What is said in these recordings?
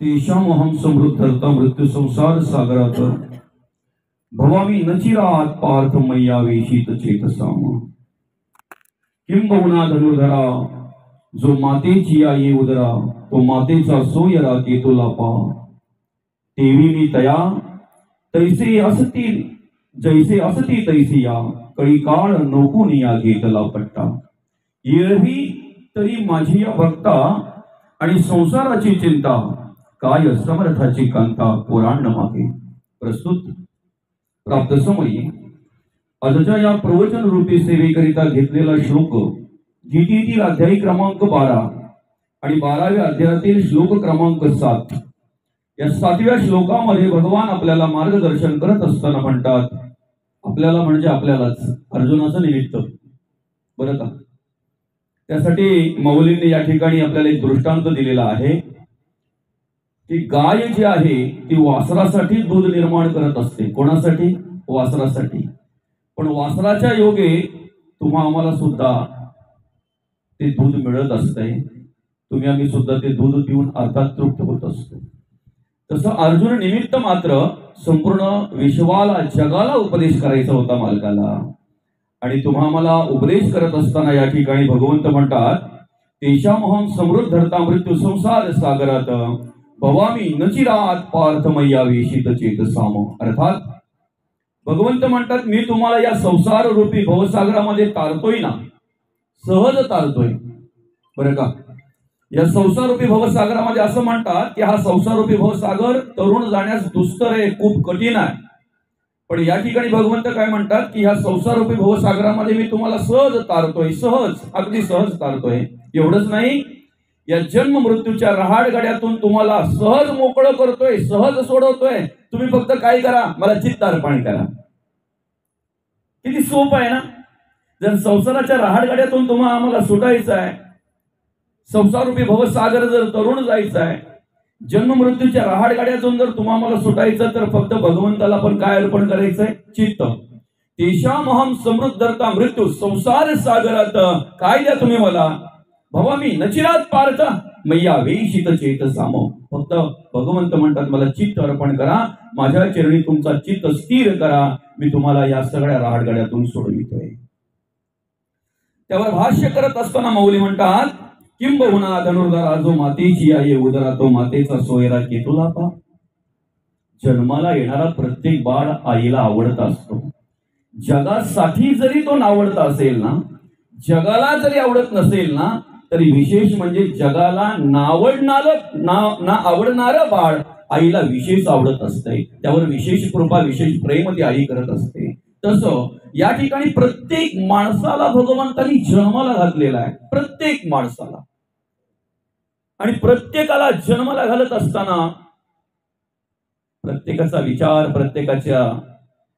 तेषामहं समृद्धर्ता मृत्यू संसार सागरात भवामी नचिरात पार्थ मैया वेशित चेतसाम किंबहुना धनुर्धरा जो मातेची आई उदरा तो मातेचा सोयरा केतुला पा तेवी मी तया तैसे असती जैसे असती तैसी या कळी काळ नोकुनिया घेतला पट्टा येळवी तरी माझी या भक्ता आणि संसाराची चिंता काय समर्थाची कांता पुराण मागे प्रस्तुत प्राप्त समयी आजच्या या प्रवचन रूपी सेवेकरिता घेतलेला श्लोक गीतेतील अध्याय क्रमांक 12 आणि 12व्या अध्यायातील श्लोक क्रमांक 7 या 7व्या श्लोकामध्ये भगवान आपल्याला मार्गदर्शन करत असताना म्हणतात, आपल्याला म्हणजे आपल्यालाच, अर्जुनाचं निमित्त बरं का. त्यासाठी मौलींनी या ठिकाणी आपल्याला एक दृष्टांत दिलेला आहे की गाय जी आहे ती वासरासाठी दूध निर्माण करत असते. कोणासाठी? वासरासाठी. पण वासराच्या योगे तुम्हा आम्हाला सुद्धा ते दूध मिळत असते. तुम्ही आम्ही सुद्धा ते दूध पिऊन अर्थात तृप्त होत असतो. तसं अर्जुन निमित्त मात्र संपूर्ण विश्वाला जगाला उपदेश करायचा होता मालकाला. आणि तुम्हा आम्हाला उपदेश करत असताना या ठिकाणी भगवंत म्हणतात, तेषामहं समृद्धर्ता मृत्यू संसार सागरात भवामी नचिरात पार्थ मैया वेशित चेतसाम. अर्थात भगवंत म्हणतात, मी तुम्हाला या संसार रूपी भवसागरामध्ये तारतोय ना, सहज तारतोय बरं का. या संसार रूपी भवसागरामध्ये असं म्हणतात की हा संसार रूपी भवसागर तरुण जाण्यास दुस्तर आहे, खूप कठीण आहे. पण या ठिकाणी भगवंत काय म्हणतात की ह्या संसार रूपी भवसागरामध्ये मी तुम्हाला सहज तारतोय, सहज, अगदी सहज तारतोय. एवढंच नाही, या जन्म मृत्यूच्या रहाडगाड्यातून तुम्हाला सहज मोकळं करतोय, सहज सोडवतोय. तुम्ही फक्त काय करा, मला चित्त अर्पण करा. किती सोपं आहे ना. जर संसाराच्या रहाडगाड्यातून तुम्हाला आम्हाला सुटायचं आहे, संसारूपी भवसागर जर तरुण जायचं आहे, जन्म मृत्यूच्या रहाडगाड्यातून जर तुम्हाला आम्हाला सुटायचं, तर फक्त भगवंताला पण काय अर्पण करायचंय? चित्त. तेषामहं समृद्धर्ता मृत्यू संसार सागरात काय द्या तुम्ही मला? भवामी नचिरात पार्थ मैया वेशित चेतसाम. फक्त भगवंत म्हणतात, मला चित्त अर्पण करा, माझ्या चरणी तुमचा चित्त स्थिर करा, मी तुम्हाला या सगळ्या रहाडगाड्यातून सोडवितोय. त्यावर भाष्य करत असताना मौली म्हणतात, किंबहुना धनुर्धरा जो मातेची आई उदरा तो मातेचा सोयरा केतुला पा. जन्माला येणारा प्रत्येक बाळ आईला आवडता असतो. जगासाठी जरी तो नावडता असेल ना, जगाला जरी आवडत नसेल ना, तरी विशेष म्हणजे जगाला आवडणारं बाळ आईला विशेष आवडत असते. त्यावर विशेष कृपा, विशेष प्रेम ती आई करत असते. तसं या ठिकाणी प्रत्येक माणसाला भगवंतांनी जन्माला घातलेला आहे, प्रत्येक माणसाला. आणि प्रत्येकाला जन्माला घालत असताना प्रत्येकाचा विचार, प्रत्येकाच्या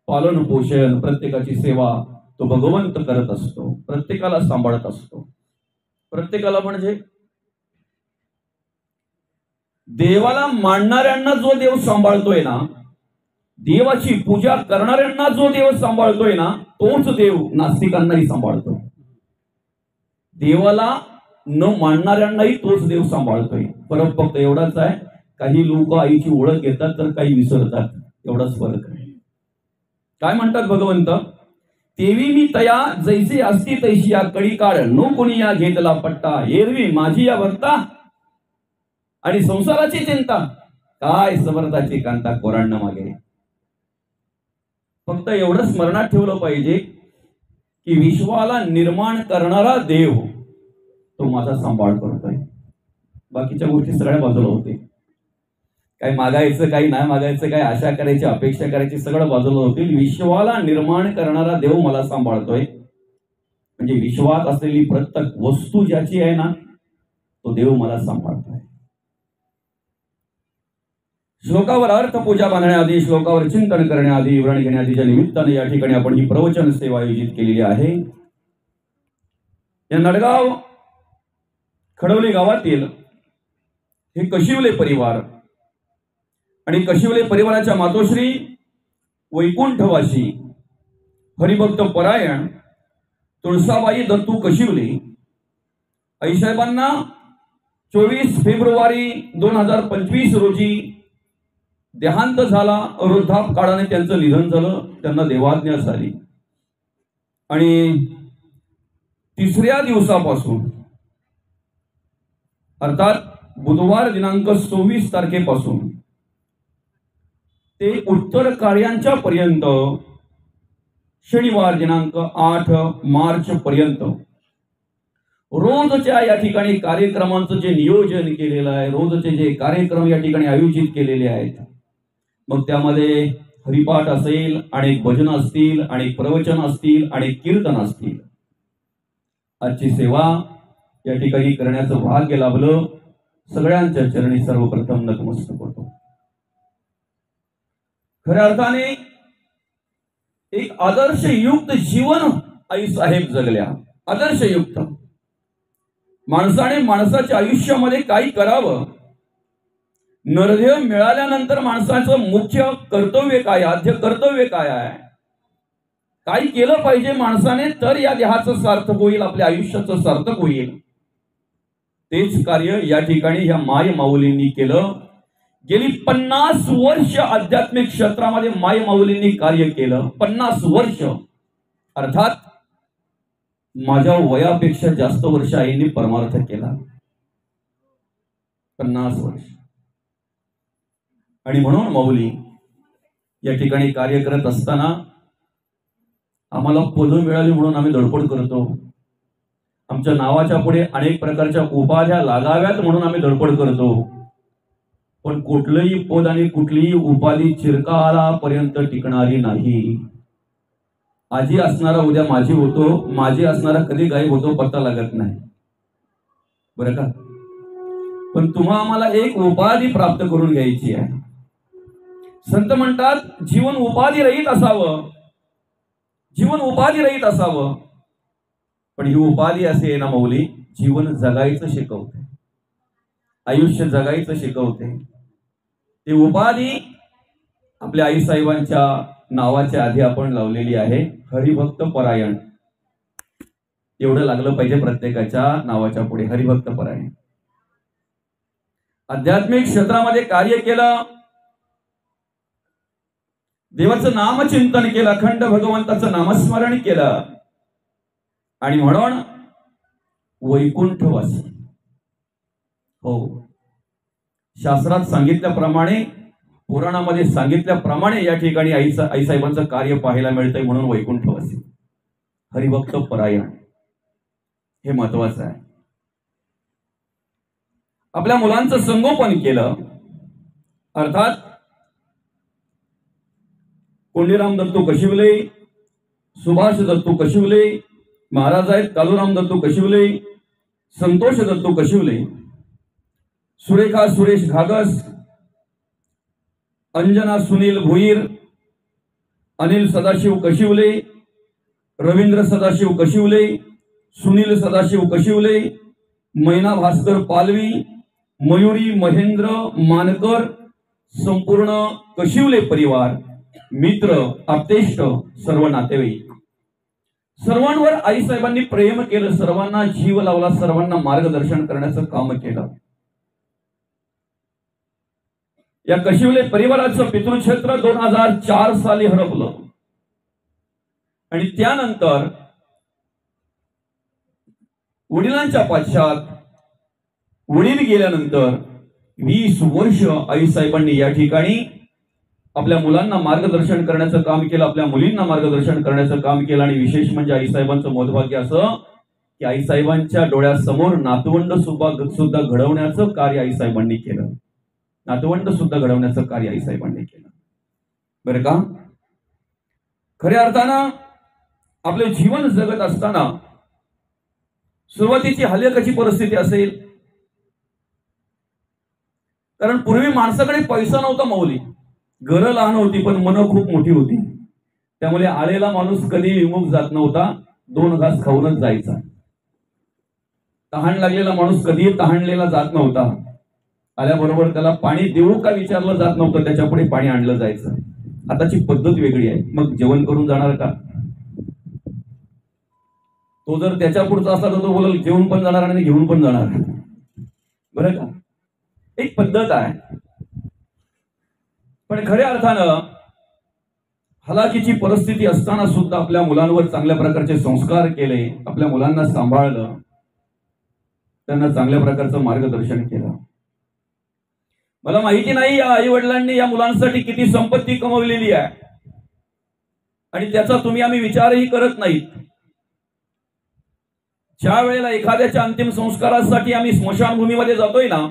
पालन पोषण, प्रत्येकाची सेवा तो भगवंत करत असतो, प्रत्येकाला सांभाळत असतो. प्रत्येकाला म्हणजे देवाला मानणाऱ्यांना जो देव सांभाळतोय ना, देवाची पूजा करणाऱ्यांना जो देव सांभाळतोय ना, तोच देव नास्तिकांनाही सांभाळतोय. देवाला न मानणाऱ्यांनाही तोच देव सांभाळतोय. फरक फक्त एवढाच आहे, काही लोक आईची ओळख घेतात तर काही विसरतात, एवढाच फरक आहे. काय म्हणतात भगवंत? तेवी मी तया जैसे असती तैशी या कळी काळ नो कोणी या घेतला पट्टा. एरवी माझी या भक्ता आणि संसाराची चिंता काय समर्थाची कांता कोरांना मागे. फक्त एवढं स्मरणात ठेवलं पाहिजे की विश्वाला निर्माण करणारा देव तो माझा सांभाळ करतोय. बाकीच्या गोष्टी सगळ्या बाजूला होते. काही मागायचं, काही नाही मागायचं, काही आशा करायची, अपेक्षा करायची, सगळं बाजूला होतील. विश्वाला निर्माण करणारा देव मला सांभाळतोय. म्हणजे विश्वात असलेली प्रत्येक वस्तू ज्याची आहे ना, तो देव मला सांभाळतोय. श्लोकावर अर्थ पूजा बांधण्याआधी, श्लोकावर चिंतन करण्याआधी, विवरण घेण्याआधीच्या निमित्ताने या ठिकाणी आपण ही प्रवचन सेवा आयोजित केलेली आहे. या नडगाव खडवली गावातील हे कशिवले परिवार आणि कशिवले परिवाराच्या मातोश्री वैकुंठवासी हरिभक्त परायण तुळसाबाई दत्तू कशिवले आईसाहेबांना 24 फेब्रुवारी 2025 रोजी देहांत झाला. वृद्धापकाळाने त्यांचं निधन झालं. त्यांना देवाज्ञा झाली. आणि तिसऱ्या दिवसापासून अर्थात बुधवार दिनांक 24 तारखेपासून ते उत्तर कार्यांच्या पर्यंत शनिवार दिनांक 8 मार्च पर्यंत रोजच्या या ठिकाणी कार्यक्रमांचं जे नियोजन केलेलं आहे, रोजचे जे कार्यक्रम या ठिकाणी आयोजित केलेले आहेत, मग त्यामध्ये हरिपाठ असेल, अनेक भजन असतील, अनेक प्रवचन असतील, अनेक कीर्तन असतील. आजची सेवा या ठिकाणी करण्याचं भाग्य लाभलं. सगळ्यांच्या चरणी सर्वप्रथम नतमस्तक होतो. खऱ्या अर्थाने एक आदर्शयुक्त जीवन आई साहेब जगल्या. आदर्शयुक्त माणसाने माणसाच्या आयुष्यामध्ये काही करावं. नरदेह मिळाल्यानंतर माणसाचं मुख्य कर्तव्य काय, आद्य कर्तव्य काय आहे, काय केलं पाहिजे माणसाने तर या देहाचं सार्थक होईल, आपल्या आयुष्याचं सार्थक होईल. तेच कार्य या ठिकाणी ह्या माय माऊलींनी केलं. गेली 50 वर्ष आध्यात्मिक क्षेत्रामध्ये माय माऊलींनी कार्य केलं. 50 वर्ष अर्थात माझ्या वयापेक्षा जास्त वर्ष आईंनी परमार्थ केला. 50 वर्ष. आणि म्हणून माऊली या ठिकाणी कार्य करत असताना आम्हाला पदं मिळाली म्हणून आम्ही धडपड करतो. आमच्या नावाच्या पुढे अनेक प्रकारच्या उपाध्या लागाव्यात म्हणून आम्ही धडपड करतो. पण कुठलंही पद आणि कुठलीही उपाधी चिरकालापर्यंत टिकणारी नाही. आजी असणारा उद्या माझी होतो, माझी असणारा कधी गायब होतो पत्ता लागत नाही, बरं का. पण तुम्हा आम्हाला एक उपाधी प्राप्त करून घ्यायची आहे. संत म्हणतात जीवन उपाधी रहित असावं, जीवन उपाधी रहित असावं. पण ही उपाधी असे ना माऊली, जीवन जगायचं शिकवते, आयुष्य जगायचं शिकवते. ती उपाधी आपल्या आईसाहेबांच्या नावाच्या आधी आपण लावलेली आहे, हरिभक्त परायण. एवढं लागलं पाहिजे प्रत्येकाच्या नावाच्या पुढे, हरिभक्त परायण. आध्यात्मिक क्षेत्रामध्ये कार्य केलं, देवाचं नामचिंतन केलं, अखंड भगवंताचं नामस्मरण केलं. आणि म्हणून वैकुंठवासी. हो, शास्त्रात सांगितल्याप्रमाणे, पुराणामध्ये सांगितल्याप्रमाणे या ठिकाणी आईसाहेबांचं कार्य पाहायला मिळतंय. म्हणून वैकुंठवासी, हरिभक्त परायण हे महत्वाचं आहे. आपल्या मुलांचं संगोपन केलं. अर्थात कोंडीराम दत्तू कशिवले, सुभाष दत्तू कशिवले, महाराज आहेत कालूराम दत्तू कशिवले, संतोष दत्तू कशिवले, सुरेखा सुरेश घागस, अंजना सुनील भोईर, अनिल सदाशिव कशिवले, रवींद्र सदाशिव कशिवले, सुनील सदाशिव कशिवले, मैना भास्कर पालवी, मयुरी महेंद्र मानकर, संपूर्ण कशिवले परिवार, मित्र, आप्तेष्ट, सर्व नातेवाईक, सर्वांवर आईसाहेबांनी प्रेम केलं, सर्वांना जीव लावला, सर्वांना मार्गदर्शन करण्याचं काम केलं. या कशिवले परिवाराचं पितृक्षेत्र 2004 साली हरपलं. आणि त्यानंतर वडिलांच्या पाश्चात वडील गेल्यानंतर 20 वर्ष आईसाहेबांनी या ठिकाणी आपल्या मुलांना मार्गदर्शन करण्याचं काम केलं, आपल्या मुलींना मार्गदर्शन करण्याचं काम केलं. आणि विशेष म्हणजे आईसाहेबांचं मोठभाग्य असं की आईसाहेबांच्या डोळ्यासमोर नातवंड सुद्धा घडवण्याचं कार्य आईसाहेबांनी केलं. नातवंड सुद्धा घडवण्याचं कार्य आईसाहेबांनी केलं, बरं का. खऱ्या अर्थानं आपले जीवन जगत असताना सुरुवातीची हल्ल्याची परिस्थिती असेल, कारण पूर्वी माणसाकडे पैसा नव्हता माऊली, घरं लहान होती पण मनं खूप मोठी होती. त्यामुळे आळेला माणूस कधी विमुख जात नव्हता, 2 घास खाऊनच जायचा. तहान लागलेला माणूस कधी तहानलेला जात नव्हता. आल्याबरोबर त्याला पाणी देऊ का विचारलं जात नव्हतं, त्याच्या पुढे पाणी आणलं जायचं. आताची पद्धत वेगळी आहे. मग जेवण करून जाणार का? तो जर त्याच्या पुढचा असला तर तो बोलेल जेवण पण जाणार आणि घेऊन पण जाणार. बरं का, एक पद्धत आहे. पण खऱ्या अर्थानं हलाखीची परिस्थिती असताना सुद्धा आपल्या मुलांवर चांगल्या प्रकारचे संस्कार केले, आपल्या मुलांना सांभाळलं, त्यांना चांगल्या प्रकारचं मार्गदर्शन केलं. मला माहिती नाही या आई वडिलांनी या मुलांसाठी किती संपत्ती कमवलेली आहे आणि त्याचा तुम्ही आम्ही विचारही करत नाहीत. ज्या वेळेला एखाद्याच्या अंतिम संस्कारासाठी आम्ही स्मशानभूमीमध्ये जातोय ना,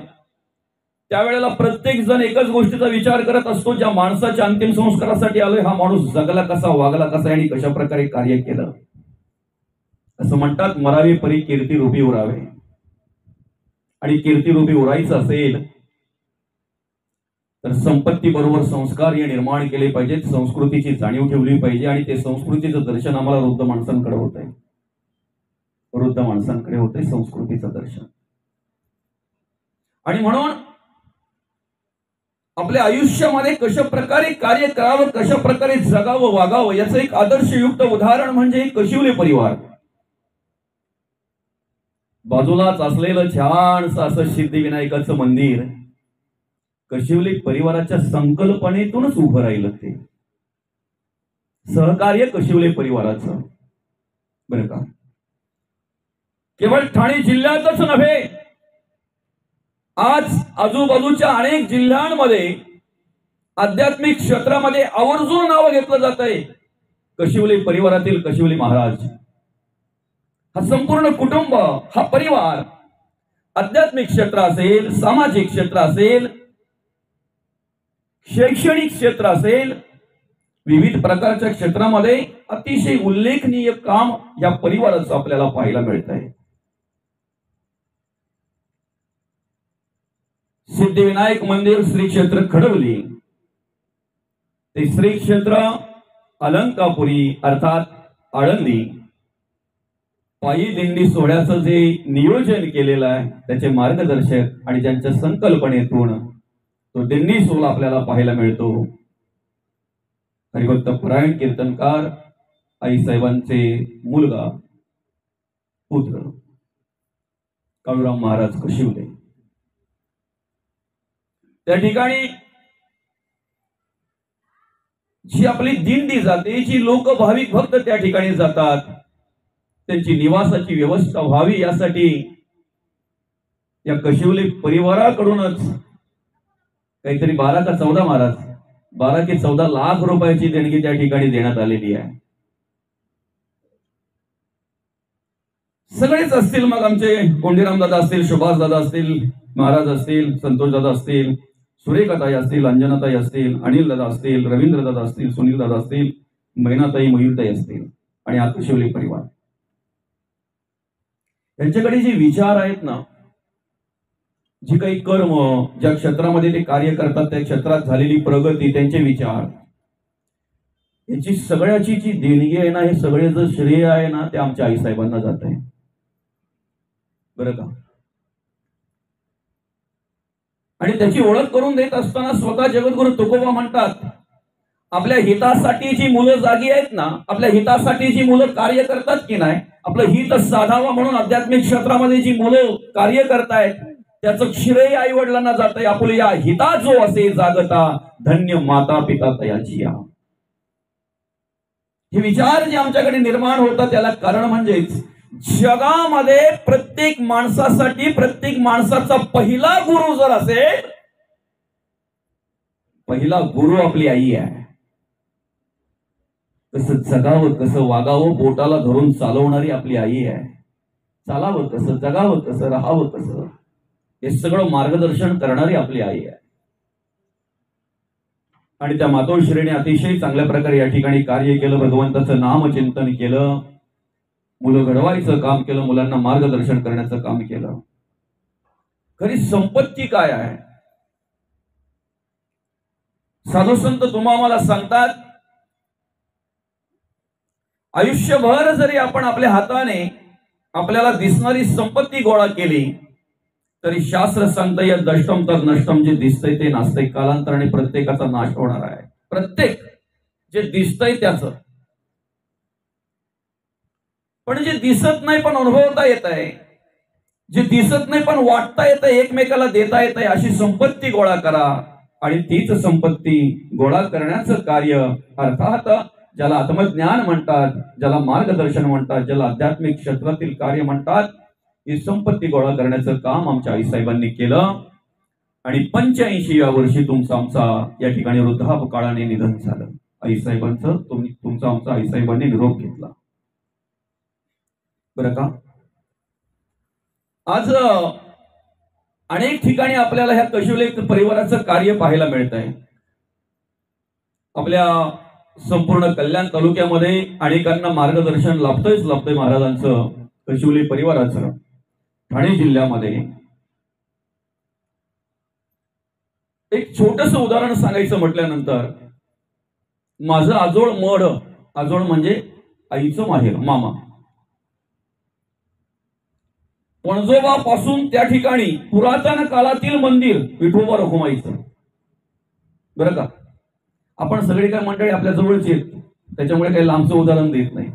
त्यावेळेला प्रत्येक जण एकच गोष्टीचा विचार करत असतो, ज्या माणसाच्या अंतिम संस्कारासाठी आलोय हा माणूस जगला कसा, वागला कसा आणि कशा प्रकारे कार्य केलं. असं म्हणतात, मरावे परी कीर्ती रूपी उरावे. आणि कीर्ती रूपी उरायचं असेल तर संपत्ती बरोबर संस्कार हे निर्माण केले पाहिजेत, संस्कृतीची जाणीव ठेवली पाहिजे. आणि ते संस्कृतीचं दर्शन आम्हाला वृद्ध माणसांकडे होत आहे, वृद्ध माणसांकडे होते संस्कृतीचं दर्शन. आणि म्हणून आपल्या आयुष्यामध्ये कशा प्रकारे कार्य करावं, कशा प्रकारे जगावं, वागावं याचं एक आदर्शयुक्त उदाहरण म्हणजे कशिवले परिवार. बाजूलाच असलेलं छानसं असं सिद्धिविनायकाचं मंदिर कशिवले परिवाराच्या संकल्पनेतूनच उभं राहिलं. ते सहकार्य कशिवले परिवाराचं. बरं का, केवळ ठाणे जिल्ह्यातच नव्हे, आज आजूबाजूच्या अनेक जिल्ह्यांमध्ये आध्यात्मिक क्षेत्रामध्ये आवर्जून नाव घेतलं जात आहे कशिवले परिवारातील कशिवले महाराज. हा संपूर्ण कुटुंब, हा परिवार आध्यात्मिक क्षेत्र असेल, सामाजिक क्षेत्र असेल, शैक्षणिक क्षेत्र असेल, विविध प्रकारच्या क्षेत्रामध्ये अतिशय उल्लेखनीय काम या परिवाराचं आपल्याला पाहायला मिळत आहे. सिद्धिविनायक मंदिर श्री क्षेत्र खडवली ते श्री क्षेत्र अलंकापुरी अर्थात आळंदी पायी दिंडी सोहळ्याचं जे नियोजन केलेलं आहे त्याचे मार्गदर्शक आणि ज्यांच्या संकल्पनेतून तो दिंडी सोहळा आपल्याला पाहायला मिळतो. हरिभक्त परायण कीर्तनकार आईसाहेबांचे मुलगा पुत्र काळूराम महाराज कशिवले. त्या ठिकाणी जी आपली दिंडी जाते, जी लोक भाविक भक्त त्या ठिकाणी जातात, त्यांची निवासाची व्यवस्था व्हावी यासाठी या कशिवले परिवाराकडूनच काहीतरी 12 का 14 महाराज 12 की 14 लाख रुपयाची देणगी त्या ठिकाणी देण्यात आलेली आहे. सगळेच असतील, मग आमचे कोंडीराम दादा असतील, सुभाष दादा असतील, महाराज असतील, संतोष दादा असतील, सुरेखाताई असतील, अंजनाताई असतील, अनिल दादा असतील, रवींद्र दादा असतील, सुनील दादा असतील, मैनाताई, मयूरताई असतील आणि हा कशिवले परिवार. त्यांच्याकडे जे विचार आहेत ना, जी काही कर्म, ज्या क्षेत्रामध्ये ते कार्य करतात त्या क्षेत्रात झालेली प्रगती, त्यांचे विचार, याची सगळ्याची जी देणगी आहे ना, हे सगळे जर श्रेय आहे ना ते आमच्या आईसाहेबांना जात आहे. बरं का, आणि त्याची ओळख करून देत असताना स्वतः जगद्गुरु तुकोबा म्हणतात, आपल्या हितासाठी जी मुलं जागी आहेत ना, आपल्या हितासाठी जी मुलं कार्य करतात की नाही, आपलं हित साधावं म्हणून आध्यात्मिक क्षेत्रामध्ये जी मुलं कार्य करतायत त्याचं श्रेय आई वडिलांना जात आहे. आपल्या या हिता जो असे जागता धन्य माता पिता तयाची या. हे विचार जे आमच्याकडे निर्माण होतात त्याला कारण म्हणजेच जगामध्ये प्रत्येक माणसासाठी प्रत्येक माणसाचा पहिला गुरु जर असेल, पहिला गुरु आपली आई आहे. कसं जगावं, कसं वागावं, बोटाला धरून चालवणारी आपली आई आहे. चालावं कसं, जगावं कसं, राहावं कसं, हे सगळं मार्गदर्शन करणारी आपली आई आहे. आणि त्या मातोश्रीने अतिशय चांगल्या प्रकारे या ठिकाणी कार्य केलं, भगवंताचं नामचिंतन केलं, मुलं घडवायचं काम केलं, मुलांना मार्गदर्शन करण्याचं काम केलं. खरी संपत्ती काय आहे? साधू संत तुम्हाला सांगतात, आयुष्यभर जरी आपण आपल्या हाताने आपल्याला दिसणारी संपत्ती गोळा केली तरी शास्त्र सांगतं या दष्टम तर नष्टम, जे दिसतंय ते नासतंय, कालांतराने प्रत्येकाचा नाश होणार आहे. प्रत्येक जे दिसतंय त्याचं, पण जे दिसत नाही पण अनुभवता येत आहे, जे दिसत नाही पण वाटता येतं, एकमेकाला देता येतं, अशी संपत्ती गोळा करा. आणि तीच संपत्ती गोळा करण्याचं कार्य अर्थात ज्याला आत्मज्ञान म्हणतात, ज्याला मार्गदर्शन म्हणतात, ज्याला आध्यात्मिक क्षेत्रातील कार्य म्हणतात, ही संपत्ती गोळा करण्याचं काम आमच्या आईसाहेबांनी केलं. आणि 85व्या वर्षी आमचा या ठिकाणी वृद्धापकाळाने निधन झालं. आईसाहेबांचं आमचा आईसाहेबांनी निरोप घेतला. बरं का, आज अनेक ठिकाणी आपल्याला ह्या कशुले परिवाराचं कार्य पाहायला मिळत आहे. आपल्या संपूर्ण कल्याण तालुक्यामध्ये अनेकांना मार्गदर्शन लाभतंय महाराजांचं, कशुले परिवाराचं. ठाणे जिल्ह्यामध्ये एक छोटस उदाहरण सांगायचं म्हटल्यानंतर, माझं आजोळ म्हणजे आईचं माहेर, मामा. पणजोबा पासून त्या ठिकाणी पुरातन काळातील मंदिर विठोबा रखुमाईचं. बरं का, आपण सगळे काय मंडळी आपल्या जवळची आहेत, त्याच्यामुळे काही लांबचं उदाहरण देत नाही.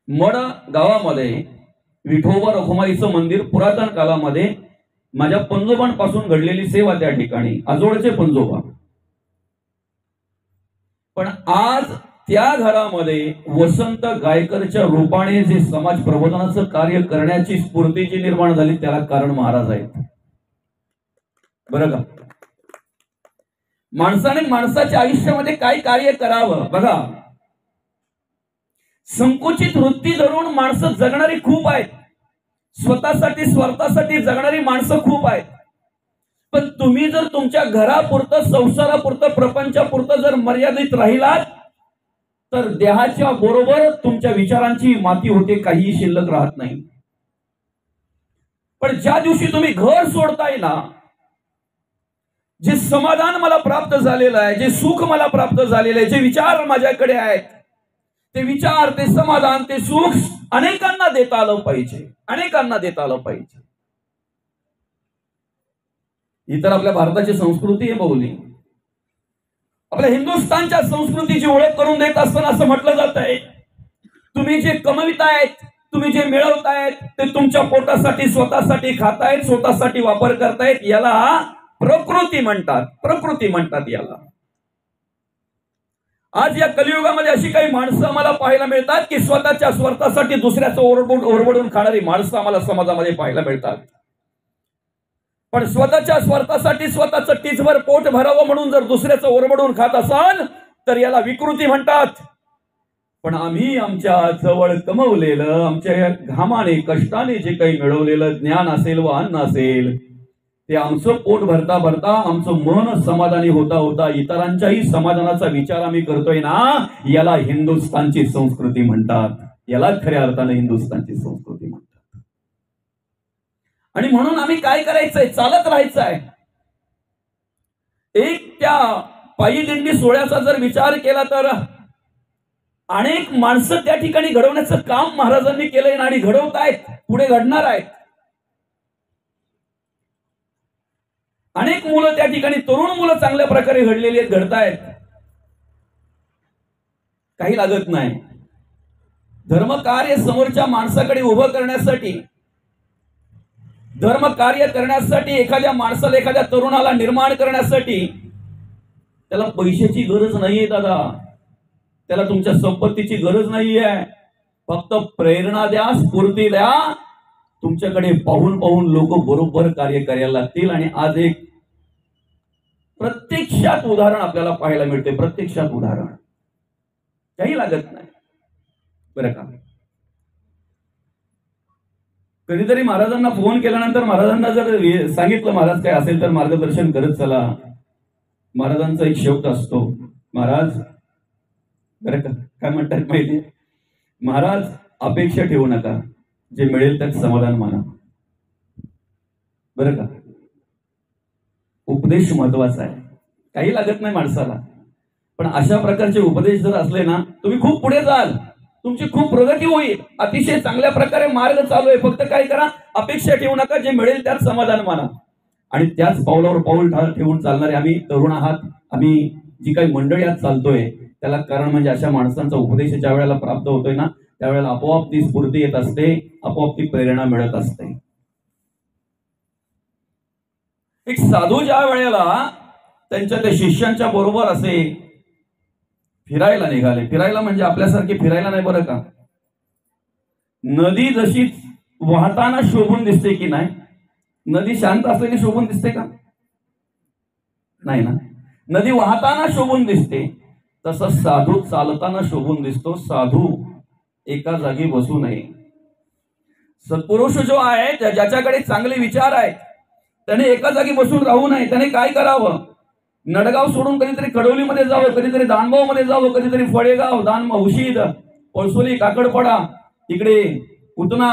मड गावामध्ये विठोबा रखुमाईचं मंदिर पुरातन काळामध्ये माझ्या पंजोबांपासून घडलेली सेवा त्या ठिकाणी, आजोळचे पंजोबा. पण आज त्या घरामध्ये वसंत गायकरच्या रूपाने जे समाज प्रबोधनाचं कार्य करण्याची स्फूर्ती जी निर्माण झाली, त्याला कारण महाराज आहेत. बरं का, माणसाने माणसाच्या आयुष्यामध्ये काय कार्य करावं बघा. संकुचित वृत्ती धरून माणसं जगणारी खूप आहेत, स्वतःसाठी स्वार्थासाठी जगणारी माणसं खूप आहेत. पण तुम्ही जर तुमच्या घरापुरतं, संसारापुरतं, प्रपंचापुरतं जर मर्यादित राहिलात, तर देहाच्या बरोबर तुमच्या विचारांची माती होते, काहीही शिल्लक राहत नाही. पण ज्या दिवशी तुम्ही घर सोडताय ना, जे समाधान मला प्राप्त झालेलं आहे, जे सुख मला प्राप्त झालेलं आहे, जे विचार माझ्याकडे आहेत, ते विचार, ते समाधान, ते सुख अनेकांना देता आलं पाहिजे, अनेकांना देता आलं पाहिजे. ही तर आपल्या भारताची संस्कृती आहे बहुली. आपल्या हिंदुस्थानच्या संस्कृतीची ओळख करून देत असताना असं म्हटलं जात आहे, तुम्ही जे कमवितायत, तुम्ही जे मिळवतायत, ते तुमच्या पोटासाठी, स्वतःसाठी खातायत, स्वतःसाठी वापर करतायत, याला प्रकृती म्हणतात. प्रकृती म्हणतात याला. आज या कलियुगामध्ये अशी काही माणसं आम्हाला पाहायला मिळतात की स्वतःच्या स्वार्थासाठी दुसऱ्याचं ओरबडून खाणारी माणसं आम्हाला समाजामध्ये पाहायला मिळतात. पण स्वतःच्या स्वार्थासाठी स्वतःचं टीचभर पोट भरावं म्हणून जर दुसऱ्याचं ओरबडून खात असाल, तर याला विकृती म्हणतात. पण आम्ही आमच्या जवळ कमवलेलं, आमच्या घामाने कष्टाने जे काही मिळवलेलं ज्ञान असेल व अन्न असेल, ते आमचं पोट भरता भरता आमचं मन समाधानी होता होता इतरांच्याही समाधानाचा विचार आम्ही करतोय ना, याला हिंदुस्थानची संस्कृती म्हणतात. याला खऱ्या अर्थाने हिंदुस्थानची संस्कृती म्हणतात. आणि म्हणून आम्ही काय करायचंय, चालत राहायचंय. एक त्या पायी दिंडी सोहळ्याचा जर विचार केला तर अनेक माणसं त्या ठिकाणी घडवण्याचं काम महाराजांनी केलंय आणि घडवतायत, पुढे घडणार आहेत. अनेक मुलं त्या ठिकाणी, तरुण मुलं चांगल्या प्रकारे घडलेली आहेत, घडतायत. काही लागत नाही. धर्मकार्य समोरच्या माणसाकडे उभं करण्यासाठी, धर्म कार्य करण्यासाठी, एखाद्या माणसाला, एखाद्या तरुणाला निर्माण करण्यासाठी त्याला पैशाची गरज नाहीये दादा, त्याला तुमच्या संपत्तीची गरज नाहीये. फक्त प्रेरणा द्या, स्फूर्ती द्या. तुमच्याकडे पाहून पाहून लोक बरोबर कार्य करायला लागतील. आणि आज एक प्रत्यक्षात उदाहरण आपल्याला पाहायला मिळते. प्रत्यक्षात उदाहरण, काही लागत नाही. बरं का, कधीतरी महाराजांना फोन केल्यानंतर महाराजांना जर सांगितलं, महाराज काय असेल तर मार्गदर्शन करत चला, महाराजांचा एक शब्द असतो, महाराज बरं का काय म्हणतात माहिती, महाराज अपेक्षा ठेवू नका, जे मिळेल त्यात समाधान माना. बरं का, उपदेश महत्वाचा आहे, काही लागत नाही माणसाला. पण अशा प्रकारचे उपदेश जर असले ना, तुम्ही खूप पुढे जाल, तुमची खूप प्रगती होईल. अतिशय चांगल्या प्रकारे मार्ग चालू आहे. फक्त काय करा, अपेक्षा ठेवू नका, जे मिळेल त्यात समाधान माना. आणि त्याच पावलावर पाऊल ठेवून चालणारे आम्ही तरुण आहात. आम्ही जी काही मंडळी आज चालतोय त्याला कारण म्हणजे अशा माणसांचा उपदेश ज्या वेळेला प्राप्त होतोय ना, त्यावेळेला आपोआप ती स्फूर्ती येत असते, आपोआप ती प्रेरणा मिळत असते. एक साधू ज्या वेळेला त्यांच्या त्या शिष्यांच्या बरोबर असे फिरायला निघाले, फिरायला म्हणजे आपल्यासारखे फिरायला नाही बरं का, नदी जशी वाहताना शोभून दिसते की नाही, नदी शांत असलेली शोभून दिसते का? नाही ना. नदी वाहताना शोभून दिसते, तसं साधू चालताना शोभून दिसतो. साधू एका जागी बसू नये. सत्पुरुष जो आहे, ज्याच्याकडे चांगले विचार आहेत, त्याने एका जागी बसून राहू नये. त्याने काय करावं? नडगाव सोडून कधीतरी कडोलीमध्ये जावं, कधीतरी दानगाव मध्ये जावं, कधीतरी फळेगाव, उशीद, पळसोली, काकडपडा, इकडे उतना,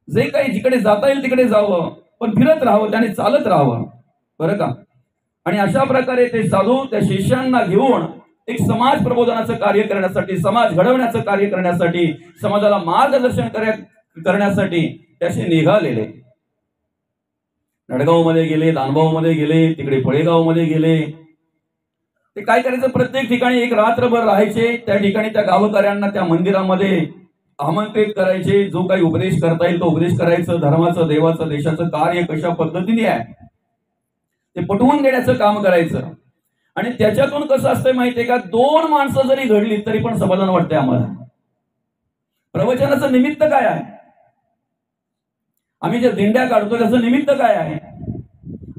जे काही जिकडे जाता येईल तिकडे जावं, पण फिरत राहावं, त्याने चालत राहावं, बरं का. आणि अशा प्रकारे ते साधू त्या शिष्यांना घेऊन एक समाज प्रबोधनाचं कार्य करण्यासाठी, समाज घडवण्याचं कार्य करण्यासाठी, समाजाला मार्गदर्शन करण्यासाठी त्याशी निघालेले. नडगाव मध्ये गेले, दानगाव मध्ये गेले, तिकडे फळेगाव मध्ये गेले. ते काय करायचं, प्रत्येक ठिकाणी एक रात्रभर राहायचे. त्या ठिकाणी त्या गावकऱ्यांना त्या मंदिरामध्ये आमंत्रित करायचे. जो काही उपदेश करता येईल तो उपदेश करायचं. धर्माचं, देवाचं, देशाचं कार्य कशा पद्धतीने आहे ते पटवून देण्याचं काम करायचं. आणि त्याच्यातून कसं असतं माहितीये का, 2 माणसं जरी घडली तरी पण समाधान वाटते आम्हाला. प्रवचनाचं निमित्त काय आहे? आम्ही जे दिंड्या काढतो त्याचं निमित्त काय आहे?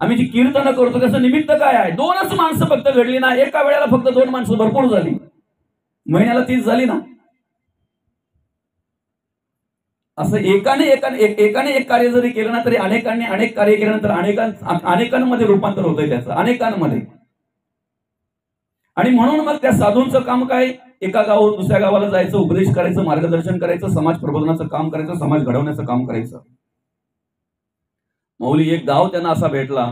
आम्ही जी कीर्तन करतो त्याचं निमित्त काय आहे? 2च माणसं फक्त घडली ना, एका वेळेला फक्त 2 माणसं भरपूर झाली, महिन्याला 30 झाली ना. असं एकाने एक कार्य जरी केलं ना, तरी अनेकांनी अनेक कार्य केल्यानंतर अनेकांमध्ये रूपांतर होतंय त्याचं, अनेकांमध्ये. आणि म्हणून मग त्या साधूंचं काम काय, एका गावावर दुसऱ्या गावाला जायचं, उपदेश करायचं, मार्गदर्शन करायचं, समाज प्रबोधनाचं काम करायचं, समाज घडवण्याचं काम करायचं. माऊली, एक गाव त्यांना असा भेटला,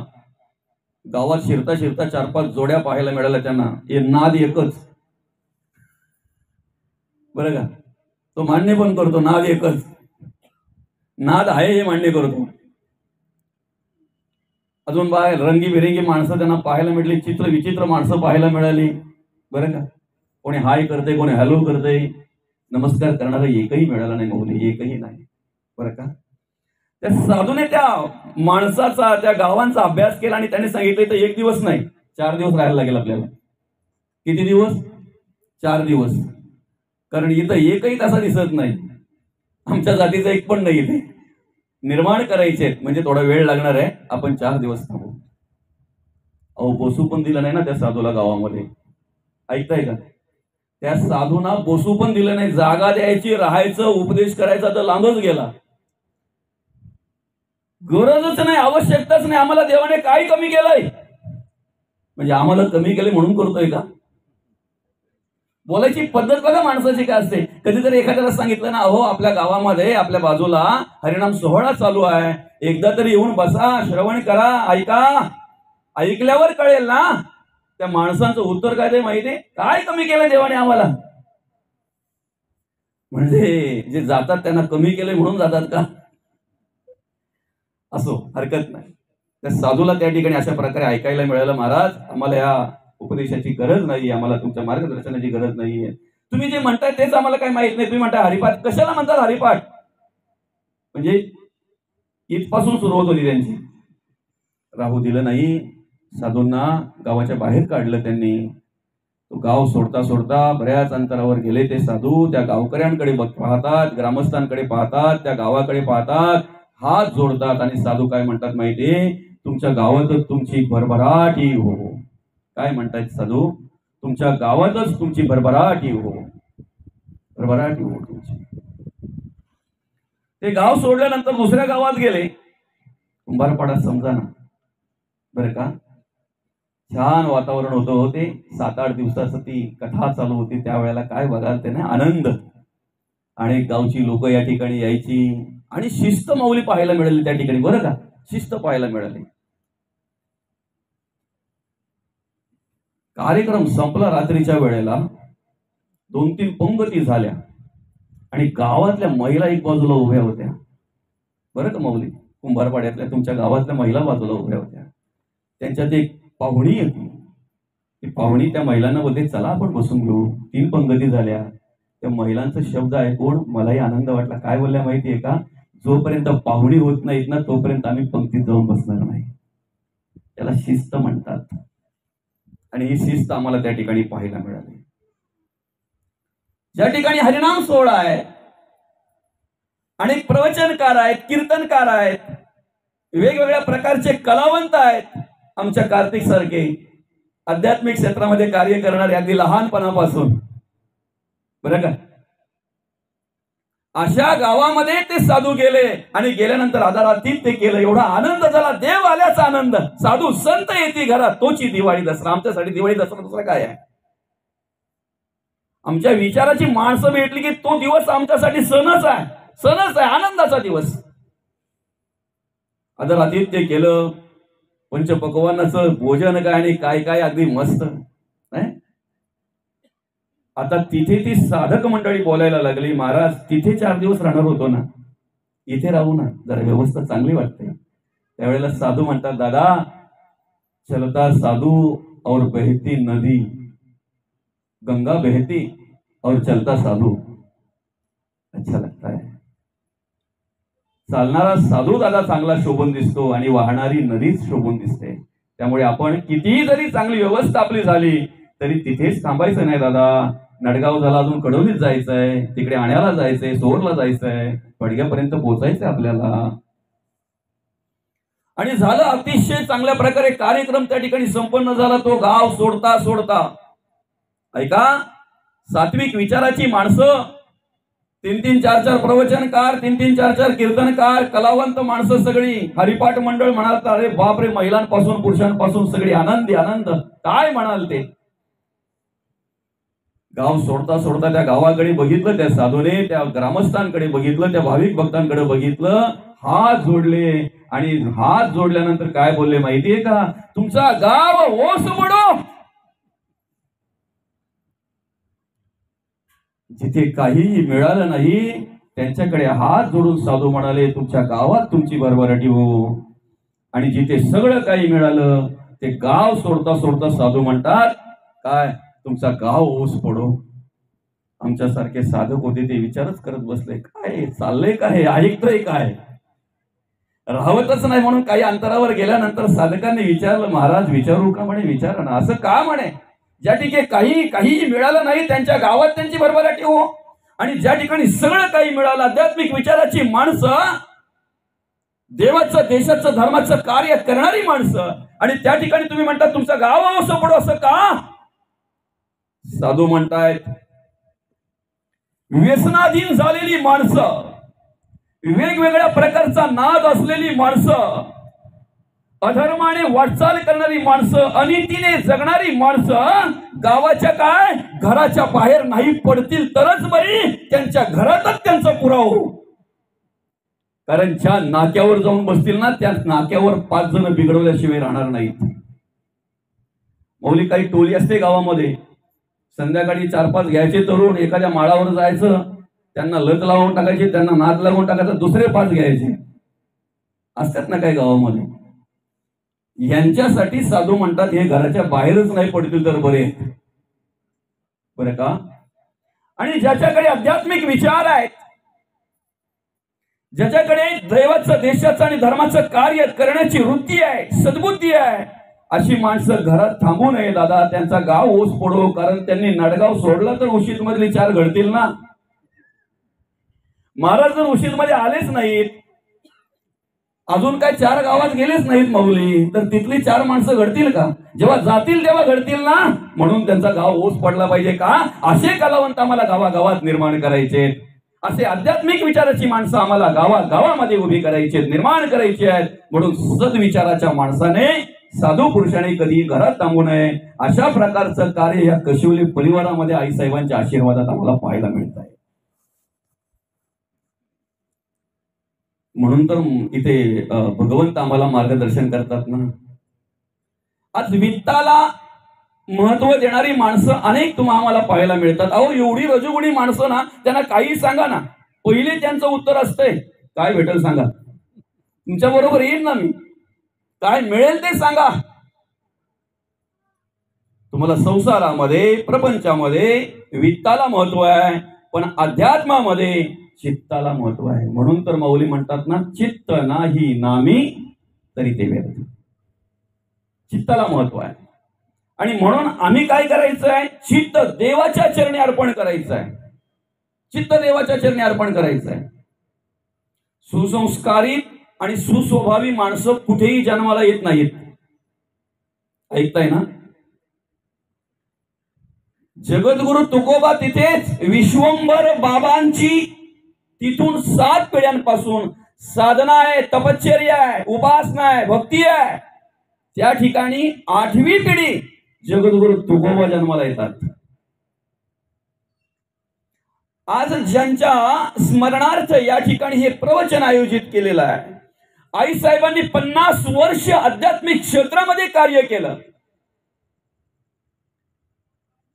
गावात शिरता शिरता 4-5 जोड्या पाहायला मिळाल्या त्यांना. हे नाद एकच, बरं का, तो मान्य पण करतो, नाद एकच, नाद आहे हे मान्य करतो. अजून बाहेर रंगीबिरंगी माणसं त्यांना पाहायला मिळाली, चित्र विचित्र माणसं पाहायला मिळाली, बरं का. कोणी हाय करते, कोणी हॅलो करते, नमस्कार करणारा एकही मिळाला नाही माऊली, एकही नाही, बरं का. त्या साधूने त्या माणसाचा, त्या गावांचा अभ्यास केला आणि त्याने सांगितलं तर 1 दिवस नाही 4 दिवस राहायला लागेल आपल्याला. किती दिवस? 4 दिवस. कारण इथं एकही तसा दिसत नाही, आमच्या जातीचा एक पण नाही. इथे निर्माण करायचे म्हणजे थोडा वेळ लागणार आहे, आपण 4 दिवस थांबू. अहो, बसू पण दिलं नाही ना त्या साधूला गावामध्ये, ऐकताय का? त्या साधूना बसू पण दिलं नाही. जागा द्यायची, राहायचं, उपदेश करायचा तर लांबच गेला. गरजच नाही, आवश्यकताच नाही. आम्हाला देवाने काय कमी केलंय? म्हणजे आम्हाला कमी केलंय म्हणून करतोय का? बोलायची पद्धत बघा माणसाची काय असते. कधीतरी एखाद्याला सांगितलं ना, अहो आपल्या गावामध्ये आपल्या बाजूला हरिनाम सोहळा चालू आहे, एकदा तरी येऊन बसा, श्रवण करा, ऐका. ऐकल्यावर कळेल ना. त्या माणसांचं उत्तर काय ते माहिती? काय कमी केलं देवाने आम्हाला? म्हणजे जे जातात त्यांना कमी केलंय म्हणून जातात का? असो, हरकत नाही. त्या साधूला त्या ठिकाणी अशा प्रकारे ऐकायला मिळालं, महाराज आम्हाला या उपदेशाची गरज नाही, आम्हाला तुमच्या मार्गदर्शनाची गरज नाहीये. तुम्ही जे म्हणताय तेच आम्हाला काही माहित नाही. तुम्ही म्हणताय हरिपाठ, कशाला म्हणतात हरिपाठ? म्हणजे इथपासून सुरुवात होती त्यांची. राहू दिलं नाही साधूंना, गावाच्या बाहेर काढलं त्यांनी. तो गाव सोडता सोडता बऱ्याच अंतरावर गेले ते साधू. त्या गावकऱ्यांकडे पाहतात, ग्रामस्थांकडे पाहतात, त्या गावाकडे पाहतात, हात जोडतात आणि साधू काय म्हणतात माहितीये? तुमच्या गावातच तुमची भरभराटी हो. काय म्हणतात साधू? तुमच्या गावातच तुमची भरभराटी हो, भरभराटी हो तुमची. ते गाव सोडल्यानंतर दुसऱ्या गावात गेले, कुंभारपाडा समजा ना, बरं का. छान वातावरण होतं. ते 7-8 दिवसाचं ती कथा चालू होती. त्यावेळेला काय बघाल ते ना, आनंद. आणि गावची लोक या ठिकाणी यायची आणि शिस्त माऊली पाहायला मिळाली त्या ठिकाणी, बरं का. शिस्त पाहायला मिळाली. कार्यक्रम संपला रात्रीच्या वेळेला, 2-3 पंगती झाल्या आणि गावातल्या महिला एक बाजूला उभ्या होत्या, बरं का माऊली. कुंभारपाड्यातल्या तुमच्या गावातल्या महिला बाजूला उभ्या होत्या. त्यांच्यात एक पाहुणी होती. ती पाहुणी त्या महिलांना बोलते, चला आपण बसून घेऊ. 3 पंगती झाल्या, त्या महिलांचा शब्द ऐकून मलाही आनंद वाटला. काय बोलल्या माहितीये का? जोपर्यंत पाहुणी होत नाहीत ना तोपर्यंत आम्ही पंक्तीत जाऊन बसणार नाही. त्याला शिस्त म्हणतात आणि ही शिस्त आम्हाला त्या ठिकाणी पाहायला मिळाली. ज्या ठिकाणी हरिनाम सोहळा आहे, अनेक प्रवचनकार आहेत, कीर्तनकार आहेत, वेगवेगळ्या प्रकारचे कलावंत आहेत, आमच्या कार्तिक सारखे आध्यात्मिक क्षेत्रामध्ये कार्य करणारे अगदी लहानपणापासून, बरं का, अशा गावामध्ये ते साधू गेले आणि गेल्यानंतर आदरातीत ते केलं. एवढा आनंद झाला, देव आल्याचा आनंद. साधू संत येते घरात, तोची दिवाळी दसरा. आमच्यासाठी दिवाळी दसरा दुसरा काय आहे? आमच्या विचाराची माणसं भेटली की तो दिवस आमच्यासाठी सणच आहे, सणच आहे, आनंदाचा दिवस. आदरातिथ्य केलं, पंचपक्वान्नाचं भोजन काय आणि काय काय अगदी मस्त. आता तिथे ती साधक मंडळी बोलायला लागली, महाराज तिथे 4 दिवस राहणार होतो ना, इथे राहू ना, जरा व्यवस्था चांगली वाटते. त्यावेळेला साधू म्हणतात, दादा चलता साधू और बहती नदी, गंगा बहती और चलता साधू अच्छा लगता है. चालणारा साधू दादा चांगला शोभून दिसतो आणि वाहणारी नदीच शोभून दिसते. त्यामुळे आपण कितीही जरी चांगली व्यवस्था आपली झाली तरी तिथेच थांबायचं नाही दादा. नडगाव झाला, अजून कडोलीत जायचंय, तिकडे आण्याला जायचंय, सोरला जायचंय, पडग्यापर्यंत पोहोचायचंय आपल्याला. आणि झालं, अतिशय चांगल्या प्रकारे कार्यक्रम त्या ठिकाणी संपन्न झाला. तो गाव सोडता सोडता ऐका, सात्विक विचाराची माणसं, 3-3, 4-4 प्रवचनकार, 3-3, 4-4 कीर्तनकार, कलावंत माणसं सगळी, हरिपाठ मंडळ म्हणाल तर अरे बापरे, महिलांपासून पुरुषांपासून सगळी आनंदी आनंद. काय म्हणाल ते. गाव सोडता सोडता त्या गावाकडे बघितलं, त्या साधूने त्या ग्रामस्थांकडे बघितलं, त्या भाविक भक्तांकडे बघितलं, हात जोडले आणि हात जोडल्यानंतर काय बोलले माहितीये का? तुमचा गाव ओस पडो. जिथे काहीही मिळालं नाही त्यांच्याकडे हात जोडून साधू म्हणाले, तुमच्या गावात तुमची भरभराटी हो. आणि जिथे सगळं काही मिळालं ते गाव सोडता सोडता साधू म्हणतात, काय तुमचा गाव ओस पडो. आमच्यासारखे साधक होते ते विचारच करत बसले, काय चाललंय, काय ऐकतोय, काय राहतच नाही. म्हणून काही अंतरावर गेल्यानंतर साधकांनी विचारलं, महाराज विचारू का? म्हणे विचारा ना. असं का? म्हणे ज्या ठिकाणी काहीही मिळालं नाही त्यांच्या गावात त्यांची भरभराटी हो, आणि ज्या ठिकाणी सगळं काही मिळालं, आध्यात्मिक विचाराची माणसं, देवाचं देशाचं धर्माचं कार्य करणारी माणसं, आणि त्या ठिकाणी तुम्ही म्हणता तुमचं गाव ओस पडो. असं का? साधू म्हणतायत, व्यसनाधीन झालेली माणसं, वेगवेगळ्या प्रकारचा नाद असलेली माणसं, अधर्माने वाटचाल करणारी माणसं, अनितीने जगणारी माणसं गावाच्या काय घराच्या बाहेर नाही पडतील तरच बरी, त्यांच्या घरातच त्यांचा पुरावा. कारण ज्या नाक्यावर जाऊन बसतील ना त्या नाक्यावर 5 जण बिघडवल्याशिवाय राहणार नाहीत. मौली काही टोली असते गावामध्ये, संध्याकाळी 4-5 घ्यायचे तरुण एखाद्या माळावर जायचं, त्यांना लत लावून टाकायचे, त्यांना नाद लावून टाकायचं, दुसरे 5 घ्यायचे असतात ना काही गावामध्ये. यांच्यासाठी साधू म्हणतात हे घराच्या बाहेरच नाही पडतील तर बरे, बरं का. आणि ज्याच्याकडे आध्यात्मिक विचार आहेत, ज्याच्याकडे दैवाचं देशाचं आणि धर्माचं कार्य करण्याची वृत्ती आहे, सद्बुद्धी आहे, अशी माणसं घरात थांबू नये दादा. त्यांचा गाव ओस पडो. कारण त्यांनी नडगाव सोडलं तर उशीत मधली 4 घडतील ना. महाराज जर उशीत मध्ये आलेच नाहीत, अजून काय 4 गावात गेलेच नाहीत माऊली, तर तिथली 4 माणसं घडतील का? जेव्हा जातील तेव्हा घडतील ना. म्हणून त्यांचा गाव ओस पडला पाहिजे का? असे कलावंत आम्हाला गावागावात निर्माण करायचे, असे आध्यात्मिक विचाराची माणसं आम्हाला गावागावामध्ये उभी करायची, निर्माण करायची आहेत. म्हणून सद्विचाराच्या माणसाने, साधू पुरुषाने कधी घरात थांबू नये. अशा प्रकारचं कार्य या कशिवली परिवारामध्ये आईसाहेबांच्या आशीर्वादात आम्हाला पाहायला मिळत आहे. म्हणून तर इथे भगवंत आम्हाला मार्गदर्शन करतात ना. आज वित्ताला महत्व देणारी माणसं अनेक तुम्हाला आम्हाला पाहायला मिळतात. अहो एवढी रजोगुणी माणसं ना, त्यांना काही सांगा ना, पहिले त्यांचं उत्तर असतंय काय भेटेल सांगा, तुमच्या बरोबर येईल ना मी, काय मिळेल ते सांगा. तुम्हाला संसारामध्ये प्रपंचामध्ये वित्ताला महत्व आहे, पण अध्यात्मामध्ये चित्ताला महत्व आहे. म्हणून तर माऊली म्हणतात ना, चित्त नाही नामी तरी ते व्यर्थ. चित्ताला महत्व आहे. आणि म्हणून आम्ही काय करायचं आहे, चित्त देवाच्या चरणी अर्पण करायचं आहे. चित्त देवाच्या चरणी अर्पण करायचं आहे. सुसंस्कारित आणि सुस्वभावी माणसं कुठेही जन्माला येत नाहीत. ऐकताय ना? जगद्गुरु तुकोबा तिथेच विश्वंभर बाबांची तिथून 7 पिढ्यांपासून साधना आहे, तपश्चर्या आहे, उपासना आहे, भक्ती आहे. त्या ठिकाणी 8वी पिढी जगद्गुरु तुकोबा जन्माला येतात. आज ज्यांच्या स्मरणार्थ या ठिकाणी हे प्रवचन आयोजित केलेलं आहे. आईसाहेबांनी 50 वर्ष आध्यात्मिक क्षेत्रामध्ये कार्य केलं.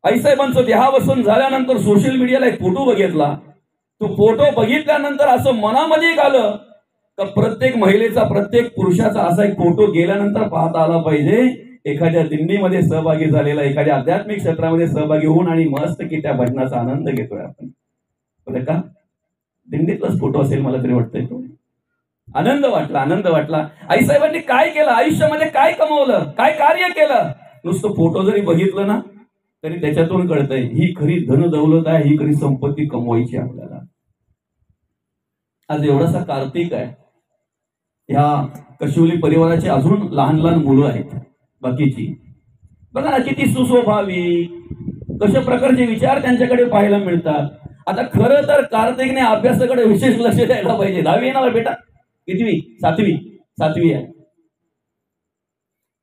आईसाहेबांचं देहावसन झाल्यानंतर सोशल मीडियाला एक फोटो बघितला. तो फोटो बघितल्यानंतर असं मनामध्ये आलं का प्रत्येक महिलेचा, प्रत्येक पुरुषाचा असा एक फोटो गेल्यानंतर पाहता आला पाहिजे. एखाद्या दिंडीमध्ये सहभागी झालेला, एखाद्या आध्यात्मिक क्षेत्रामध्ये सहभागी होऊन आणि मस्त की त्या भजनाचा आनंद घेतोय आपण. बरं का? दिंडीतलाच फोटो असेल मला तरी वाटतंय तो. आनंद वाटला, आनंद वाटला. आईसाहेबांनी काय केलं, आयुष्यामध्ये काय कमवलं, काय कार्य केलं. नुसतं फोटो जरी बघितलं ना तरी त्याच्यातून कळतंय ही खरी धन दौलत आहे, ही खरी संपत्ती कमवायची आपल्याला. आज एवढासा कार्तिक आहे. ह्या कशिवली परिवाराचे अजून लहान लहान मुलं आहेत बाकीची. बघा ना किती सुस्वभावी, कशा प्रकारचे विचार त्यांच्याकडे पाहायला मिळतात. आता खरं तर कार्तिकने अभ्यासाकडे विशेष लक्ष द्यायला पाहिजे. 10वी येणार बेटा, कितवी? 7वी आहे.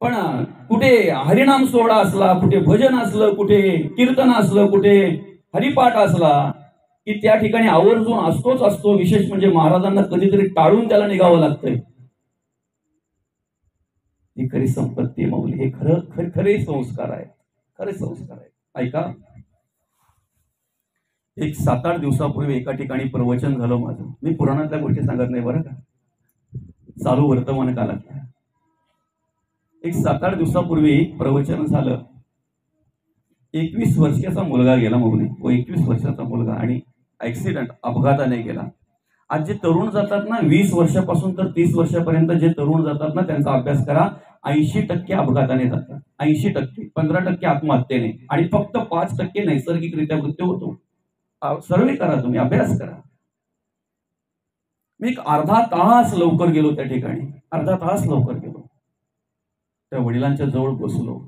पण कुठे हरिनाम सोहळा असला, कुठे भजन असलं, कुठे कीर्तन असलं, कुठे हरिपाठ असला की त्या ठिकाणी आवर्जून असतोच असतो. विशेष म्हणजे महाराजांना कधीतरी टाळून त्याला निघावं लागतंय. ही खरी संपत्ती माऊली. हे खरे संस्कार आहेत, खरे संस्कार आहेत. ऐका, एक 7-8 दिवसापूर्वी एका ठिकाणी प्रवचन झालं माझं. मी पुराणातल्या गोष्टी सांगत नाही बरं का, चालू वर्तमान कालात. एक 7-8 दिवसापूर्वी प्रवचन झालं. 21 वर्षाचा मुलगा गेला माऊली, व 21 वर्षाचा मुलगा, आणि ऍक्सिडेंट, अपघाताने गेला. आज जे तरुण जातात ना, 20 वर्षापासून तर 30 वर्षापर्यंत जे तरुण जातात ना, त्यांचा अभ्यास करा. 80% अपघाताने जातात. 80%, 15% आत्महत्येने, आणि फक्त 5% नैसर्गिकरित्या मृत्यू होतो. सर्वे करा, तुम्ही अभ्यास करा. मी एक अर्धा तास लवकर गेलो त्या ठिकाणी. अर्धा तास लवकर गेलो. त्या वडिलांच्या जवळ बसलो.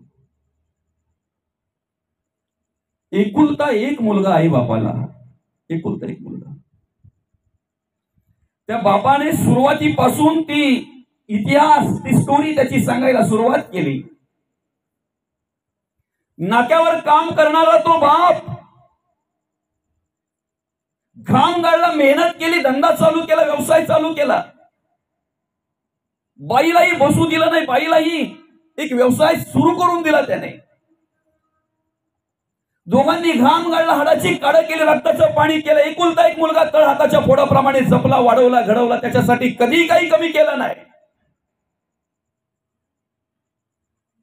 एकुलता एक मुलगा आई बापाला, एकुलता एक मुलगा. त्या बापाने सुरुवातीपासून ती इतिहास, ती स्टोरी त्याची सांगायला सुरुवात केली. नाक्यावर काम करणारा तो बाप, घाम गाळला, मेहनत केली, धंदा चालू केला, व्यवसाय चालू केला. बाईलाही बसू दिलं नाही, बाईलाही एक व्यवसाय सुरू करून दिला त्याने. दोघांनी घाम गाळला, हाडाची काढ केली, रक्ताचं पाणी केलं. एकुलता एक मुलगा तळ हाताच्या फोडाप्रमाणे जपला, वाढवला, घडवला. त्याच्यासाठी कधी काही कमी केलं नाही.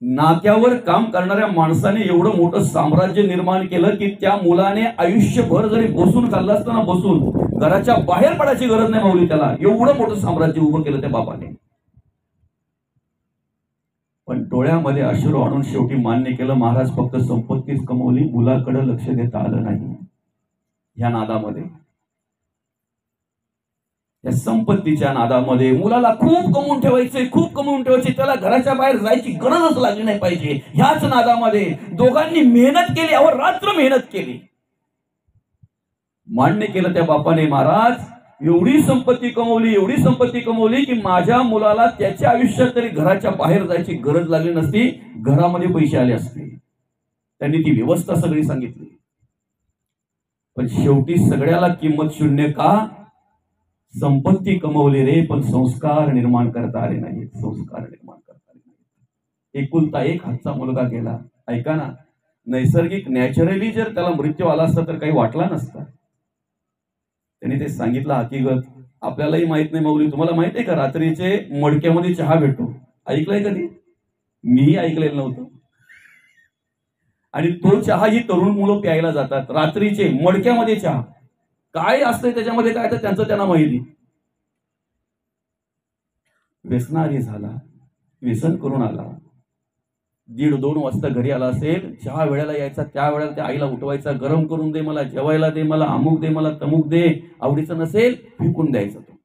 नाक्यावर काम करणाऱ्या माणसाने एवढं मोठं साम्राज्य निर्माण केलं की त्या मुलाने आयुष्यभर जरी बसून खाल्लं असताना, बसून, घराच्या बाहेर पडायची गरज नाही माऊली त्याला. एवढं मोठं साम्राज्य उभं केलं त्या बापाने. पण डोळ्यामध्ये अश्रू आणून शेवटी मान्य केलं, महाराज फक्त संपत्तीच कमवली, मुलाकडे लक्ष देता आलं नाही. ह्या नादामध्ये, या संपत्तीच्या नादामध्ये मुलाला खूप कमवून ठेवायचंय, खूप कमवून ठेवायचे, त्याला घराच्या बाहेर जायची गरजच लागली नाही पाहिजे. ह्याच नादामध्ये दोघांनी मेहनत केली, अहो रात्र मेहनत केली. मान्य केलं त्या बापाने, महाराज एवढी संपत्ती कमवली, एवढी संपत्ती कमवली की माझ्या मुलाला त्याच्या आयुष्यात तरी घराच्या बाहेर जायची गरज लागली नसती, घरामध्ये पैसे आले असते. त्यांनी ती व्यवस्था सगळी सांगितली. पण शेवटी सगळ्याला किंमत शून्य का? संपत्ती कमवली रे, पण संस्कार निर्माण करता आले नाही. संस्कार निर्माण करता आले नाही. एकुलता एक हातचा मुलगा गेला. ऐका ना, नैसर्गिक, नॅचरली जर त्याला मृत्यू आला असता तर काही वाटला नसता. त्यांनी ते सांगितलं हकीकत. आपल्यालाही माहित नाही माऊली, तुम्हाला माहित आहे का रात्रीचे मडक्यामध्ये चहा भेटतो? ऐकलंय कधी? मीही ऐकलेलं नव्हतं. आणि तो चहा ही तरुण मुलं प्यायला जातात रात्रीचे मडक्यामध्ये चहा. काय असतंय त्याच्यामध्ये, काय तर त्यांचं त्यांना माहिती. व्यसनारी झाला, व्यसन करून आला, 1:30-2 वाजता घरी आला असेल, चहा वेळेला यायचा, त्या वेळेला त्या आईला उठवायचा, गरम करून दे मला, जेवायला दे मला, अमुक दे मला, तमुक दे, आवडीचं नसेल फेकून द्यायचं तो.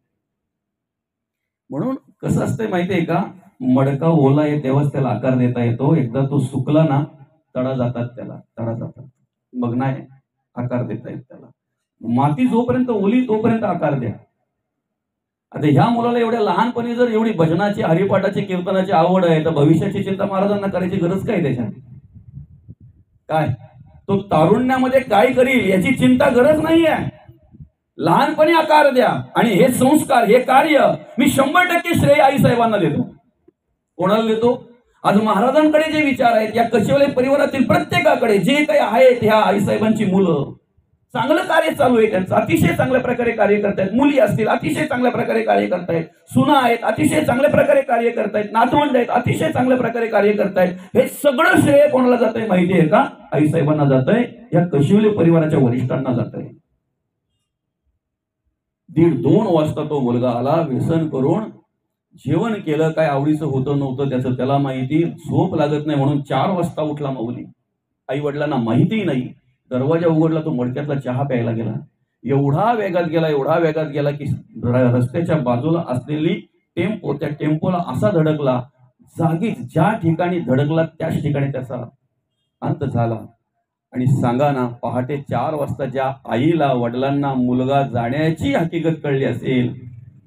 म्हणून कसं असतंय माहितीये का, मडका ओला आहे तेव्हाच त्याला आकार देता येतो. एकदा तो सुकला ना तडा जातात, त्याला तडा जातात, मग नाही आकार देता येत त्याला. माती जोपर्यंत ओली तोपर्यंत आकार द्या. आता ह्या मुलाला एवढ्या लहानपणी जर एवढी भजनाची, हरिपाठाची, कीर्तनाची आवड आहे, तर भविष्याची चिंता महाराजांना करायची गरज काय त्याच्यात? काय तो तारुण्यामध्ये काय करील याची चिंता गरज नाहीये. लहानपणी आकार द्या. आणि हे संस्कार, हे कार्य मी 100% श्रेय आईसाहेबांना देतो. कोणाला देतो? आज महाराजांकडे जे विचार आहेत, या कचेवले परिवारातील प्रत्येकाकडे जे काही आहेत, ह्या आईसाहेबांची मुलं चांगलं कार्य चालू आहे त्यांचं, अतिशय चांगल्या प्रकारे कार्य करतायत. मुली असतील अतिशय चांगल्या प्रकारे कार्य करतायत, सुना आहेत अतिशय चांगल्या प्रकारे कार्य करतायत, नातवंड आहेत अतिशय चांगल्या प्रकारे कार्य करतायत. हे सगळं श्रेय कोणाला जात आहे माहिती आहे का? आईसाहेबांना जात आहे, या कशिवले परिवाराच्या वरिष्ठांना जात आहे. 1:30-2 वाजता तो मुलगा आला, व्यसन करून जेवण केलं, काय आवडीचं होतं नव्हतं त्याचं त्याला माहिती, झोप लागत नाही म्हणून 4 वाजता उठला माऊली. आई वडिलांना माहिती नाही. दरवाजा उघडला, तो मडक्यातला चहा प्यायला गेला. एवढा वेगात गेला की रस्त्याच्या बाजूला असलेली टेम्पो, त्या टेम्पोला असा धडकला, जागीच ज्या ठिकाणी धडकला त्याच ठिकाणी त्याचा अंत झाला. आणि सांगा ना, पहाटे 4 वाजता ज्या आईला वडिलांना मुलगा जाण्याची हकीकत कळली असेल,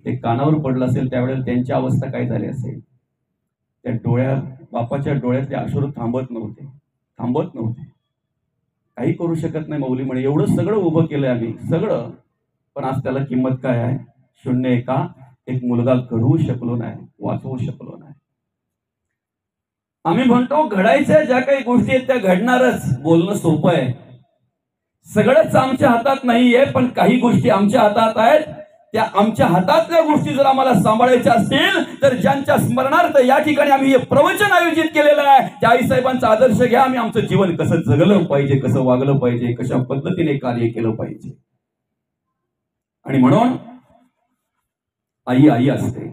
ते कानावर पडलं असेल, त्यावेळेला त्यांची अवस्था काय झाली असेल? त्या डोळ्यात, बापाच्या डोळ्यातले अश्रू थांबत नव्हते. काही करू शकत नाही माऊली म्हणे, एवढं सगळं उभं केलंय आम्ही सगळं, पण आज त्याला किंमत काय आहे? 0 का एक मुलगा घडवू शकलो नाही, वाचवू शकलो नाही. आम्ही म्हणतो घडायच्या ज्या काही गोष्टी आहेत त्या घडणारच. बोलणं सोपं आहे. सगळंच आमच्या हातात नाहीये, पण काही गोष्टी आमच्या हातात आहेत. त्या आमच्या हातातल्या गोष्टी जर आम्हाला सांभाळायच्या असतील, तर ज्यांच्या स्मरणार्थ या ठिकाणी आम्ही हे प्रवचन आयोजित केलेलं आहे, त्या आईसाहेबांचा आदर्श घ्या. आम्ही आमचं जीवन कसं जगलं पाहिजे, कसं वागलं पाहिजे, कशा पद्धतीने कार्य केलं पाहिजे. आणि म्हणून आई आई असते.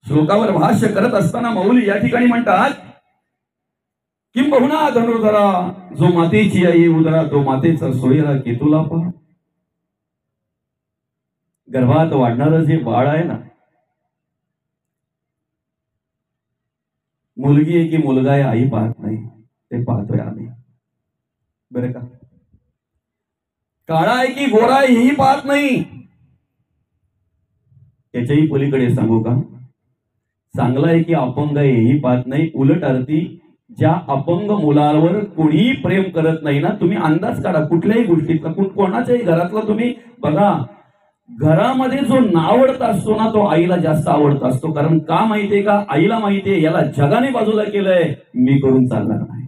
श्लोकावर भाष्य करत असताना माऊली या ठिकाणी म्हणतात, किंबहुना धनुर्धरा जो मातेची आई उदरा, तो मातेचा सोयरा केतुला पहा. गर्भात वाढणारं जे बाळ आहे ना, मुलगी आहे की मुलगा आहे आई पाहत नाही, ते पाहतोय आम्ही. बरं का? काळा आहे की गोरा आहे हेही पाहत नाही. त्याच्याही पलीकडे सांगू का, चांगला आहे की अपंग आहे हेही पाहत नाही. उलट अर्थी ज्या अपंग मुलावर कोणीही प्रेम करत नाही ना, तुम्ही अंदाज काढा कुठल्याही गोष्टीतला, कोणाच्याही घरातला तुम्ही बघा, घरामध्ये जो नावडता असतो ना, तो आईला जास्त आवडता असतो. कारण का माहितीये का? आईला माहितीये याला जगाने बाजूला केलंय, मी करून चालणार नाही.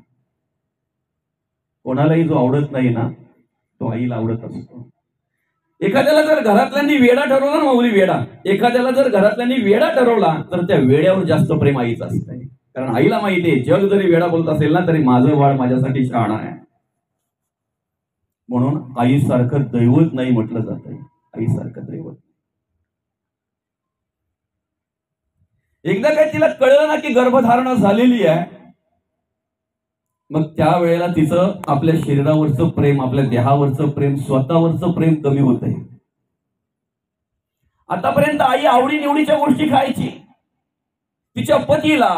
कोणालाही जो आवडत नाही ना, तो आईला आवडत असतो. एखाद्याला जर घरातल्यांनी वेडा ठरवला ना माऊली, वेडा, एखाद्याला जर घरातल्यांनी वेडा ठरवला, तर त्या वेड्यावर जास्त प्रेम आईचं असतंय. कारण आईला माहितीये जग जरी वेडा बोलत असेल ना, तरी माझं बाळ माझ्यासाठी शहाणा आहे. म्हणून आईसारखं दैवत नाही म्हटलं जातंय. आईसारखं दैवत. एकदा काय तिला कळलं ना की गर्भधारणा झालेली आहे, मग त्यावेळेला तिचं आपल्या शरीरावरचं प्रेम, आपल्या देहावरचं प्रेम, स्वतःवरचं प्रेम कमी होत आहे. आतापर्यंत आई आवडी निवडीच्या गोष्टी खायची, तिच्या पतीला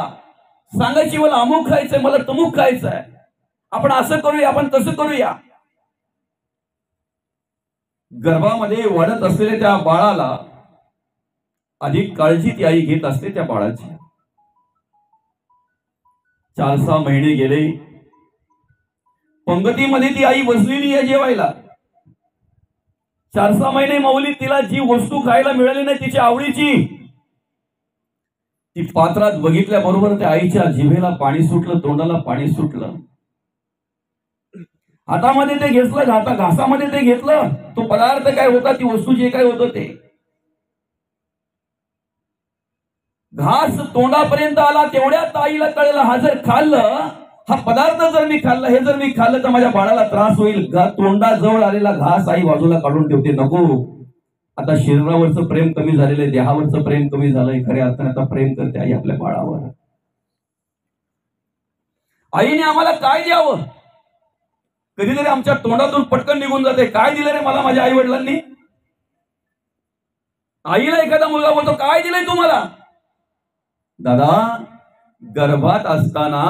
सांगायची मला अमुक खायचंय, मला तमुक खायचंय, आपण असं करूया, आपण तसं करूया. गर्भामध्ये वाढत असलेल्या त्या बाळाला अधिक काळजी ती आई घेत असते त्या बाळाची. 4-6 महिने गेले, पंगतीमध्ये ती आई बसलेली आहे जेवायला. 4-6 महिने माऊली तिला जी वस्तू खायला मिळाली नाही तिच्या आवडीची, ती पात्रात बघितल्याबरोबर त्या आईच्या जिभेला पाणी सुटलं, तोंडाला पाणी सुटलं. हातामध्ये ते घेतलं, घासामध्ये ते घेतलं, तो पदार्थ काय होता, ती वस्तू जे काय होतं ते घास तोंडापर्यंत आला. तेवढ्यात आईला कळलं, हा जर खाल्लं हा पदार्थ जर मी खाल्ला, हे जर मी खाल्लं तर माझ्या बाळाला त्रास होईल. तोंडाजवळ आलेला घास आई बाजूला काढून ठेवते, नको. आता शरीरावरचं प्रेम कमी झालेलं आहे, देहावरचं प्रेम कमी झालंय. खऱ्या अर्थाने आता प्रेम करते आई आपल्या बाळावर. आईने आम्हाला काय द्यावं, कधीतरी आमच्या तोंडातून पटकन निघून जाते, काय दिलं रे मला माझ्या आई वडिलांनी. आईला एखादा मुलगा बोलतो, काय दिलंय तुम्हाला. दादा, गर्भात असताना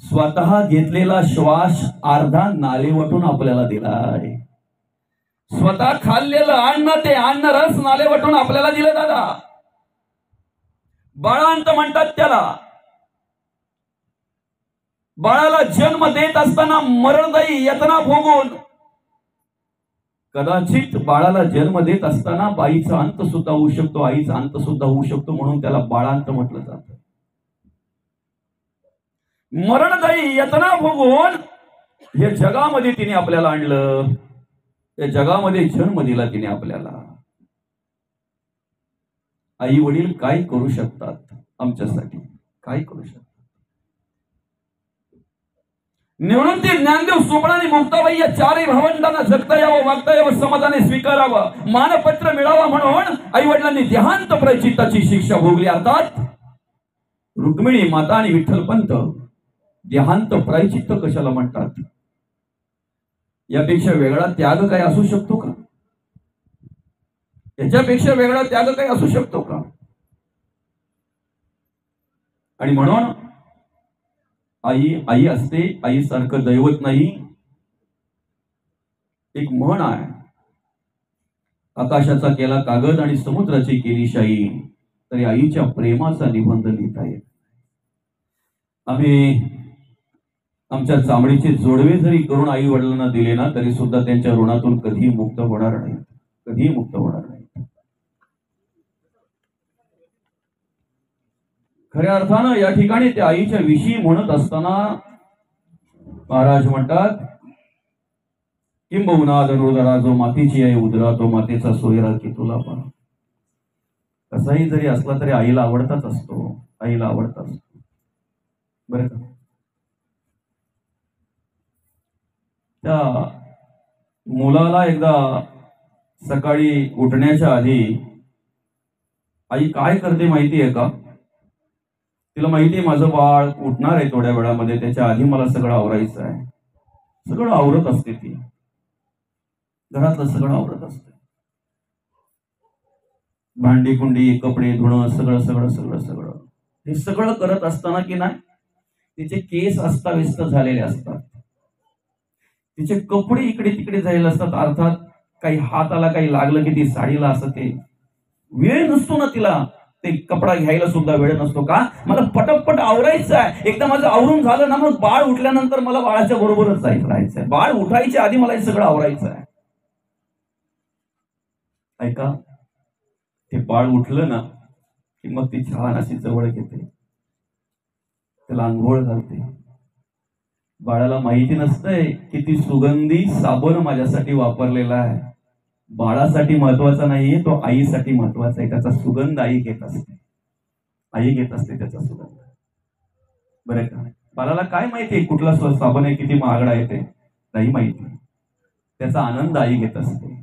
स्वतः घेतलेला श्वास अर्धा नालेवटून आपल्याला दिलाय. स्वतः खाल्लेलं अन्न, ते अन्न रस नालेवटून आपल्याला दिलं दादा. बाळांत म्हणतात त्याला. बाळाला जन्म देत असताना मरणदायी यातना भोगून, कदाचित बाळाला जन्म देत असताना बाईचा अंत सुद्धा होऊ शकतो, आईचा अंत सुद्धा होऊ शकतो, म्हणून त्याला बाळांत म्हटलं जातं. मरणदायी यातना भोगून हे जगामध्ये तिने आपल्याला आणलं, या जगामध्ये जन्म दिला तिने आपल्याला. आई वडील काय करू शकतात आमच्यासाठी, काय करू शकतात. निवृत्ती, ज्ञानदेव, सुपणाने मुक्ताबाई या चारही भावंडांना जगता यावं, वागता यावं, समाजाने स्वीकारावं, मानपत्र मिळावं म्हणून आई वडिलांनी देहांत प्रायश्चित्ताची शिक्षा भोगली. अर्थात रुक्मिणी माता आणि विठ्ठलपंत देहांत प्रायश्चित्त कशाला म्हणतात. यापेक्षा वेगळा त्याग काय असू शकतो का. याच्यापेक्षा वेगळा त्याग काय असू शकतो का. आणि म्हणून आई आई असते, आईसारखं दैवत नाही. एक म्हण आहे, आकाशाचा केला कागद आणि समुद्राची केली शाई, तरी आईच्या प्रेमाचा निबंध लिहिता येत. आम्ही आमच्या चामडीचे जोडवे जरी करून आई वडिलांना दिले ना, तरी सुद्धा त्यांच्या ऋणातून कधीही मुक्त होणार नाही, कधीही मुक्त होणार नाही. खऱ्या अर्थानं या ठिकाणी त्या आईच्या विषयी म्हणत असताना महाराज म्हणतात, किंबहुना धनुर्धरा जो मातीची आहे उदरा, तो मातेचा सोयरा की तुला पण. कसाही जरी असला तरी आईला आवडताच असतो, आईला आवडत असतो, बरं का. त्या मुलाला एकदा सकाळी उठण्याच्या आधी आई काय करते माहिती आहे का. तिला माहिती आहे माझं बाळ उठणार आहे थोड्या वेळामध्ये, त्याच्या आधी मला सगळं आवरायचं आहे. सगळं आवरत असते ती, घरातलं सगळं आवरत असते. भांडी कुंडी, कपडे धुणं, सगळं सगळं सगळं सगळं हे सगळं करत असताना की नाही, तिचे केस अस्ताव्यस्त झालेले असतात, तिचे कपडे इकडे तिकडे झालेले असतात. अर्थात काही हाताला काही लागलं की ती साडीला असं ते वेळ नसतो ना तिला, ते कपडा घ्यायला सुद्धा वेळ नसतो. का, मला पटपट आवरायचं आहे. एकदा माझं आवरून झालं ना, मग बाळ उठल्यानंतर मला बाळाच्या बरोबरच राहायचंय. बाळ उठायच्या आधी मला हे सगळं आवरायचं आहे. ऐका, ते बाळ उठलं ना की मग ती छान अशी जवळ घेते, त्याला आंघोळ घालते. बाळाला माहिती नसतंय की ती सुगंधी साबण माझ्यासाठी वापरलेला आहे. बाळासाठी महत्वाचा नाहीये, तो आईसाठी महत्वाचा आहे. त्याचा सुगंध आई घेत असते, आई घेत असते त्याचा सुगंध, बरं का. बाळाला काय माहितीये कुठला साबण आहे, किती महागडा आहे, ते नाही माहिती. त्याचा आनंद आई घेत असते.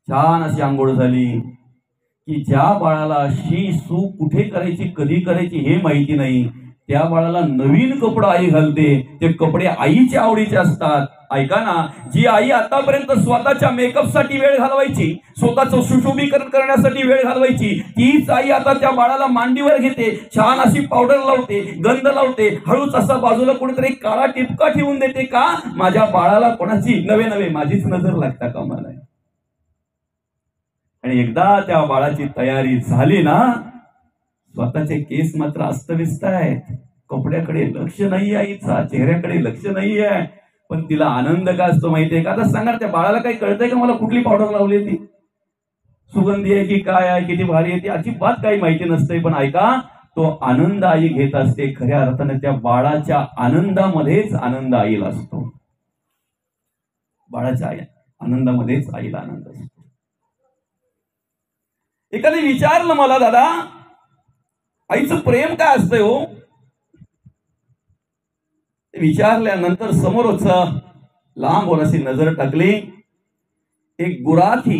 छान अशी आंघोळ झाली की ज्या बाळाला शी सू कुठे करायची, कधी करायची हे माहिती नाही, त्या बाळाला नवीन कपडे आई घालते. ते कपडे आईच्या आवडीचे असतात. ऐका ना, जी आई आतापर्यंत स्वतःच्या मेकअपसाठी वेळ घालवायची, स्वतःचं सुशोभीकरण करण्यासाठी वेळ घालवायची, तीच आई आता त्या बाळाला मांडीवर घेते, छान अशी पावडर लावते, गंध लावते, हळूच असा बाजूला कुठेतरी काळा टिपका ठेवून देते. का, माझ्या बाळाला कोणाची नवे नवे माझीच नजर लागता कामा नये. आणि एकदा त्या बाळाची तयारी झाली ना, स्वतःचे केस मात्र अस्तव्यस्त आहेत, कपड्याकडे लक्ष नाही आईचा, चेहऱ्याकडे लक्ष नाहीये, पण तिला आनंद काय असतो माहितीये का. आता सांगा, त्या बाळाला काही कळतंय का मला कुठली पावडर लावली, ती सुगंधी आहे की काय आहे, किती भारी आहे, ती अजिबात काही माहिती नसते. पण ऐका, तो आनंद आई घेत असते. खऱ्या अर्थाने त्या बाळाच्या आनंदामध्येच आनंद आईला असतो, बाळाच्या आनंदामध्येच आईला आनंद असतो. एखाद्या विचारलं मला, दादा आईचं प्रेम काय असतंय हो. विचारल्यानंतर समोरच लांबवर अशी नजर टाकली. एक गुराखी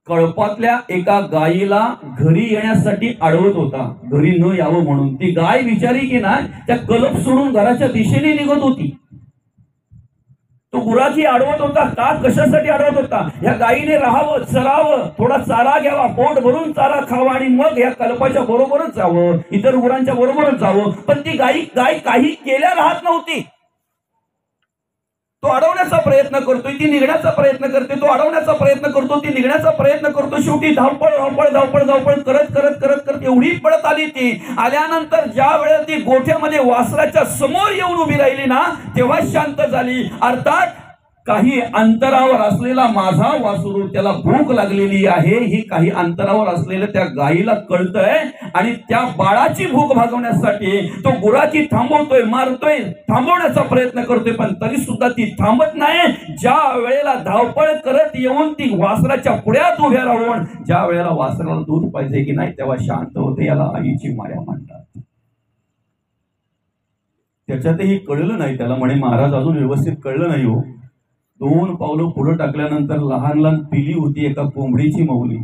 कळपातल्या एका गायीला घरी येण्यासाठी अडवत होता, घरी न यावं म्हणून. ती गाय विचारी की ना त्या कळप सोडून घराच्या दिशेने निघत होती. तो गुराखी अडवत होता का, कशासाठी अडवत होता? या गायीने राहावं, चरावं, थोडा चारा घ्यावा, पोट भरून चारा खावा आणि मग या कल्पाच्या बरोबरच जावं, इतर गुरांच्या बरोबरच जावं. पण ती गाय काही केल्या राहत नव्हती. तो अडवण्याचा प्रयत्न करतोय, ती निघण्याचा प्रयत्न करते. तो अडवण्याचा प्रयत्न करतो, ती निघण्याचा प्रयत्न करतो. शेवटी धावपळ धावपळ धावपळ धावपळ करत करत करत करत एवढी पळत आली. ती आल्यानंतर ज्या वेळेला ती गोठ्यामध्ये वासराच्या समोर येऊन उभी राहिली ना, तेव्हा शांत झाली. अर्थात काही अंतरावर असलेला माझा वासरू, त्याला भूक लागलेली आहे ही काही अंतरावर असलेल्या त्या गायीला कळतंय आणि त्या बाळाची भूक भागवण्यासाठी तो गुराखी थांबवतोय, मारतोय, थांबवण्याचा प्रयत्न करतोय. पण तरी सुद्धा ती थांबत नाही. ज्या वेळेला धावपळ करत येऊन ती वासराच्या पुढ्यात उभ्या राहून ज्या वेळेला वासराला दूध पाहिजे की नाही तेव्हा शांत होते. याला आईची माया म्हणतात. त्याच्यातही कळलं नाही त्याला. म्हणे महाराज अजून व्यवस्थित कळलं नाही हो. 2 पावलं पुढे टाकल्यानंतर लहान लहान पिली होती, एका कोंबडीची मौली.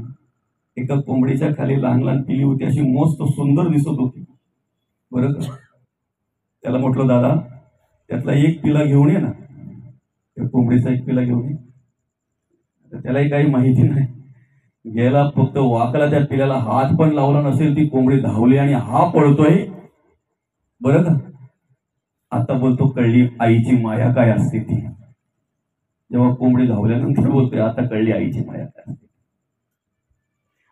एका कोंबडीच्या खाली लहान लहान पिली होती, अशी मस्त सुंदर दिसत होती. बरं का, त्याला म्हटलं दादा त्यातला एक पिला घेऊन ये ना, त्या कोंबडीचा एक पिला घेऊन ये. त्यालाही काही माहिती नाही. गेला, फक्त वाकला, त्या पिल्याला हात पण लावला नसेल, ती कोंबडी धावली आणि हा पळतोय. बरं का, आता बोलतो कळली आईची माया काय असते ती. जेव्हा कोंबडी धावल्यानंतर बोलतोय आता कळली आईची माया काय असते.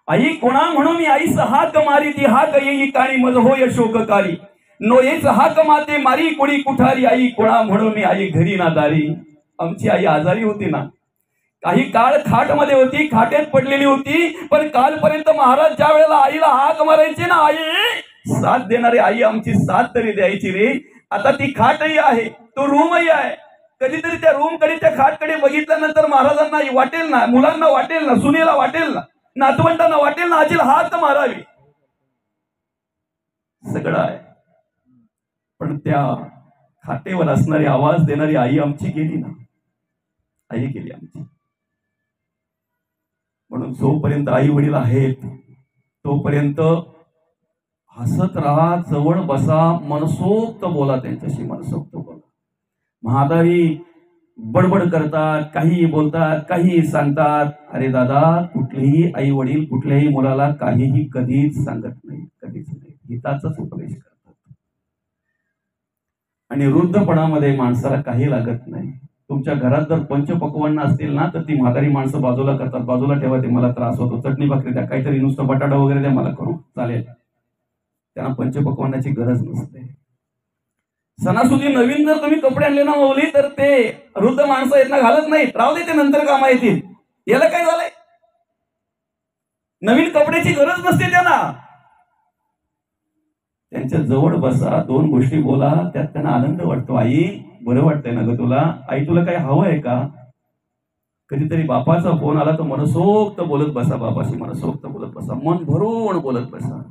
आई कोणा म्हणून मी आईस हाक मारी, ती हाक येई काणी मज होय शोककारी. नोयेच हाक माते मारी कोणी कुठारी, आई कोणा म्हणून मी आई घरी ना दारी. आमची आई आजारी होती ना, काही काळ खाटमध्ये होती, खाटेत पडलेली होती. पण कालपर्यंत महाराज ज्या वेळेला आईला हाक मारायची ना, आई साथ देणारी आई आमची साथ तरी द्यायची रे. आता ती खाटही आहे, तो रूमही आहे. कधीतरी त्या रूम कडे, त्या खाटकडे बघितल्यानंतर महाराजांना वाटेल ना, मुलांना वाटेल ना, सुनेला वाटेल ना, नातवंडांना वाटेल ना, आजीला हात मारावी. सगळं आहे. पण त्या खाटेवर असणारी, आवाज देणारी आई आमची गेली ना, आई गेली आमची. म्हणून जोपर्यंत आई वडील आहेत तोपर्यंत हसत राहा, जवळ बसा, मनसोक्त बोला त्यांच्याशी, मनसोक्त बोला. म्हातारी बडबड करतात, काहीही बोलतात, काहीही सांगतात. अरे दादा, कुठलेही आई वडील कुठल्याही मुलाला काहीही कधीच सांगत नाही, कधीच नाही. हिताचाच उपदेश करतात. आणि वृद्धपणामध्ये माणसाला काही लागत नाही. तुमच्या घरात जर पंचपक्वान्न असतील ना, तर ती म्हातारी माणसं बाजूला करतात. बाजूला ठेवा, ते मला त्रास होतो, चटणी भाकरी द्या, काहीतरी नुसतं बटाटा वगैरे द्या, मला करू चालेल. त्यांना पंचपक्वान्नाची गरज नसते. सणासुदी नवीन जर तुम्ही कपडे आणले ना माऊली, तर ते वृद्ध माणसं येत ना घालत नाही, राहू दे, ते नंतर कामा येतील. याला काय झालंय? नवीन कपड्याची गरज नसते त्यांना. त्यांच्या जवळ बसा, 2 गोष्टी बोला, त्यात त्यांना आनंद वाटतो. आई बरं वाटतंय ना ग तुला? आई तुला काही हवं आहे का? कधीतरी बापाचा फोन आला तर मनसोक्त बोलत बसा, बापाशी मनसोक्त बोलत बसा, मन भरून बोलत बसा.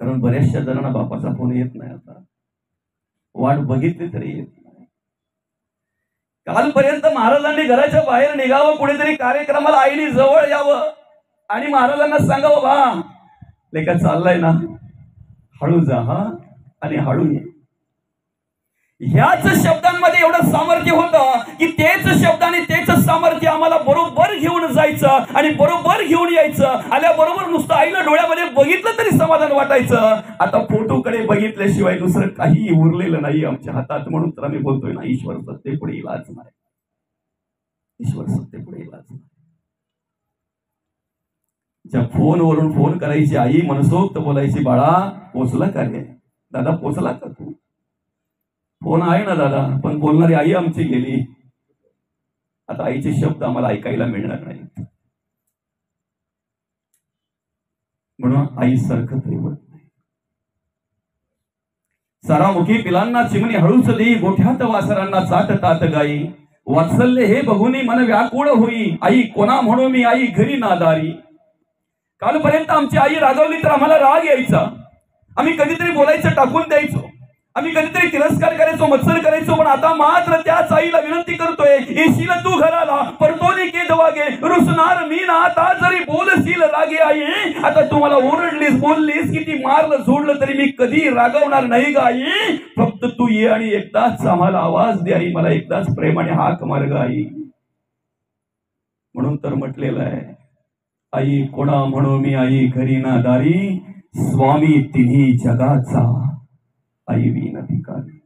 कारण बऱ्याचशा जणांना बापाचा फोन येत नाही. आता वाट बघितली तरी येत नाही. कालपर्यंत महाराजांनी घराच्या बाहेर निघावं, कुठेतरी कार्यक्रमाला आईने जवळ यावं आणि महाराजांना सांगावं, बा लेका चाललाय ना, हळू जा हा, आणि हळू ये. ह्याच शब्दांमध्ये एवढं सामर्थ्य होतं की तेच शब्द आणि तेच सामर्थ्य आम्हाला बरोबर घेऊन जायचं आणि बरोबर घेऊन यायचं. आल्याबरोबर नुसतं आईला डोळ्यामध्ये बघितलं तरी समाधान वाटायचं. आता फोटोकडे बघितल्याशिवाय दुसरं काही उरलेलं नाही आमच्या हातात. म्हणून तर आम्ही बोलतोय ना, ईश्वर सत्तेपुढे इलाज नाही, ईश्वर सत्तेपुढे इलाज नाही. ज्या फोनवरून फोन करायची आई, मनसोक्त बोलायची, बाळा पोचला का रे, दादा पोचला का तू? फोन आहे ना दादा, पण बोलणारी आई आमची गेली. आता आईचे शब्द आम्हाला ऐकायला मिळणार नाही. म्हणून आई सारखं प्रेमळ नाही. सारामुखी पिलांना चिमणी हळूच देई, गोठ्यात वासरांना चाटतात गाई. वात्सल्य हे बघूनी मन व्याकुळ होई, आई कोणा म्हणू मी आई घरी नादारी. कालपर्यंत आमची आई रागवली तर आम्हाला राग यायचा, आम्ही कधीतरी बोलायचं टाकून द्यायचो. आम्ही कधीतरी तिरस्कार करायचो, मत्सर करायचो, पण आता मात्र त्याच आईला विनंती करतोय, येशील तू घराला परतोनी के दवागे, रुसणार मी ना आता जरी बोलशील रागे आई. आता तू मला ओरडलीस, बोललीस, किती मारलं झोडलं तरी मी कधी रागवणार नाही ग आई. फक्त तू ये आणि एकदाच आम्हाला आवाज दे आई, मला एकदाच प्रेमाने हाक मार ग आई. म्हणून तर म्हटलेलं आहे, आई कोणा म्हणू मी आई घरी ना दारी, स्वामी तिन्ही जगाचा आई वीन भिकारी.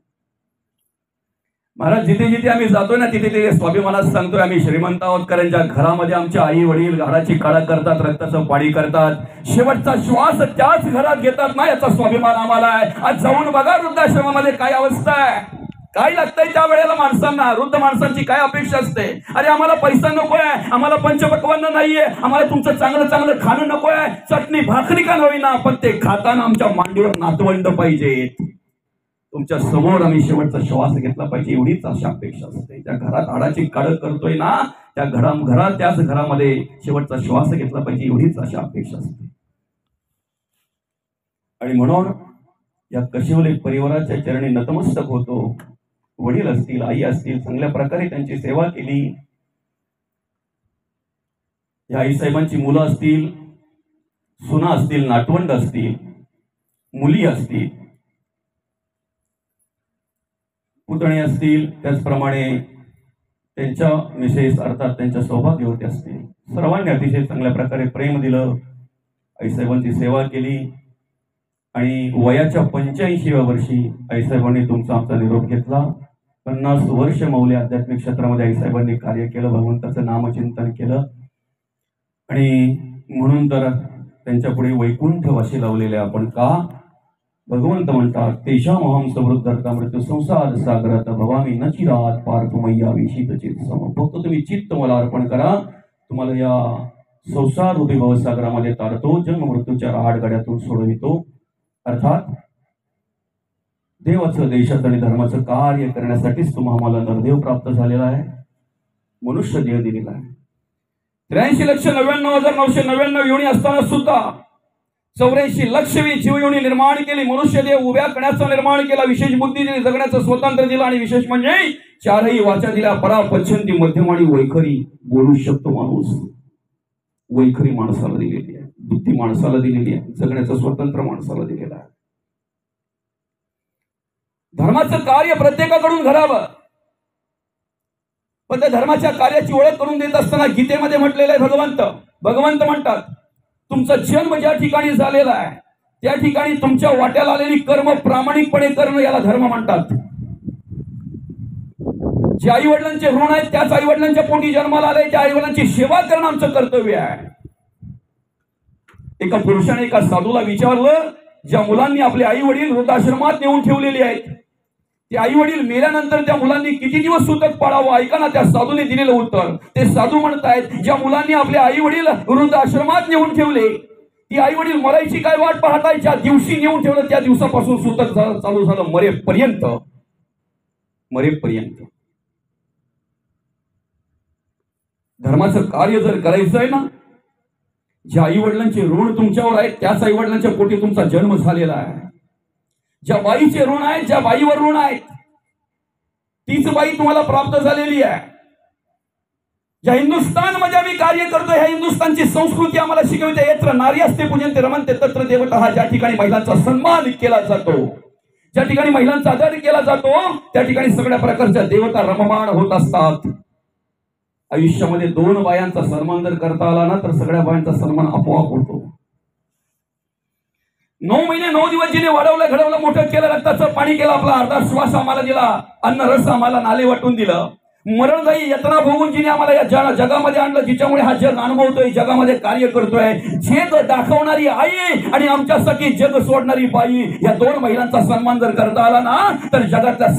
महाराज जिथे जिथे आम्ही जातोय ना तिथे तिथे स्वाभिमानात सांगतोय आम्ही श्रीमंत आहोत, कारण ज्या घरामध्ये आमच्या आई वडील घराची काळा करतात, रक्ताचं पाणी करतात, शेवटचा श्वास त्याच घरात घेतात ना, याचा स्वाभिमान आम्हाला आहे. आज जाऊन बघा वृद्धाश्रमामध्ये काय अवस्था आहे, काय लागतंय त्या वेळेला माणसांना. वृद्ध माणसांची काय अपेक्षा असते, अरे आम्हाला पैसा नकोय, आम्हाला पंचपक्वान्न नाहीये, आम्हाला तुमचं चांगलं चांगलं खाणं नकोय, चटणी भाकरी का होईना, पण ते खाताना आमच्या मांडीवर नातवंड पाहिजेत, तुमच्या समोर आम्ही शेवटचा श्वास घेतला पाहिजे, एवढीच अशा अपेक्षा असते. त्या घरात हाडाची काढ करतोय ना, त्या घरात त्याच घरामध्ये शेवटचा श्वास घेतला पाहिजे, एवढीच अशा अपेक्षा असते. आणि म्हणून या कशिवले परिवाराच्या चरणी नतमस्तक होतो. वडील असतील, आई असतील, चांगल्या प्रकारे त्यांची सेवा केली. या आईसाहेबांची मुलं असतील, सुना असतील, नातवंड असतील, मुली असतील, पुतणे असतील, त्याचप्रमाणे त्यांच्या मिसेस अर्थात त्यांच्या सौभाग्यवती असतील, सर्वांनी अतिशय चांगल्या प्रकारे प्रेम दिलं, आईसाहेबांची सेवा केली. आणि वयाच्या 85व्या वर्षी आईसाहेबांनी तुमचा आमचा निरोप घेतला. 50 वर्ष मौली आध्यात्मिक क्षेत्रामध्ये आईसाहेबांनी कार्य केलं, भगवंताचं नामचिंतन केलं. आणि म्हणून तर त्यांच्या पुढे वैकुंठवासी लावलेले आपण का. भगवंत म्हणतात, तेषामहं समृद्धता मृत्यू संसार सागरात भवामी न चिरात पार्थमय्या विशीत चित्त सम. फक्त तुम्ही चित्त मला अर्पण करा, तुम्हाला या संसार रूपी भवसागरामध्ये तारतो, जन्म मृत्यूच्या राहाडगाड्यातून सोडवितो. अर्थात देवाचं, देशाचं आणि धर्माचं कार्य करण्यासाठीच तुम्हाला नरदेव प्राप्त झालेला आहे, मनुष्य देह दिलेला आहे. 83,99,999 योनी असताना सुद्धा 84 लक्ष जीवयोनी निर्माण केली, मनुष्य देह उभ्या करण्याचं निर्माण केला, विशेष बुद्धी दिली, जगण्याचं स्वतंत्र दिलं. आणि विशेष म्हणजे 4ही वाचा दिल्या, परा पच्छंती मध्यम आणि वैखरी बोलू शकतो माणूस. वैखरी माणसाला दिलेली आहे, बुद्धी माणसाला दिलेली आहे, जगण्याचं स्वतंत्र माणसाला दिलेलं आहे. धर्माचं कार्य प्रत्येकाकडून घडावं, पण त्या धर्माच्या कार्याची ओळख करून देत असताना गीतेमध्ये म्हटलेलं आहे, भगवंत म्हणतात, तुमचा जन्म ज्या ठिकाणी झालेला आहे त्या ठिकाणी तुमच्या वाट्याला आलेली कर्म प्रामाणिकपणे करणं, याला धर्म म्हणतात. जे आई वडिलांचे ऋण आहेत त्याच आई वडिलांच्या पोटी जन्माला आले, त्या आई वडिलांची सेवा करणं आमचं कर्तव्य आहे. एका पुरुषाने एका साधूला विचारलं, ज्या मुलांनी आपले आई वडील वृद्धाश्रमात नेऊन ठेवलेले आहेत, ते आई वडील मेल्यानंतर त्या मुलांनी किती दिवस सुतक पाळावं. ऐका ना, त्या साधूने दिलेलं उत्तर. ते साधू म्हणतायत, ज्या मुलांनी आपले आई वडील वृद्धाश्रमात नेऊन ठेवले, ती आई वडील मरायची काय वाट पाहताय, ज्या दिवशी नेऊन ठेवलं त्या दिवसापासून सुतक चालू झालं, मरेपर्यंत. धर्माचं कार्य जर करायचं आहे ना, ज्या आई वडिलांचे ऋण तुमच्यावर आहेत त्याच आई वडिलांच्या पोटी तुमचा जन्म झालेला आहे. ज्या बाईचे ऋण आहेत, ज्या बाईवर ऋण आहेत, तीच बाई तुम्हाला प्राप्त झालेली आहे. ज्या हिंदुस्थानमध्ये आम्ही कार्य करतोय, ह्या हिंदुस्थानची संस्कृती आम्हाला शिकवते, यत्र नारी असते पूजनते रमणते तत्र देवता. ज्या ठिकाणी महिलांचा सन्मान केला जातो, ज्या ठिकाणी महिलांचा आदर केला जातो, त्या ठिकाणी सगळ्या प्रकारच्या देवता रममाण होत असतात. आयुष्यामध्ये 2 बायांचा सन्मान जर करता आला ना, तर सगळ्या बायांचा सन्मान आपोआप होतो. 9 महिने 9 दिवस जिने वाढवलं, घडवलं, मोठं केलं, रक्ताचं पाणी केलं, आपला अर्धा श्वास आम्हाला दिला, अन्न रस आम्हाला नाले वाटून दिलं, मरणदायी यातना भोगून जिने आम्हाला या जगामध्ये आणलं, जिच्यामुळे हा जग अनुभवतोय, जगामध्ये कार्य करतोय. जग दाखवणारी आई आणि आमच्यासाठी जग सोडणारी बाई, या 2 महिलांचा सन्मान जर करता आला ना, तर जगातल्या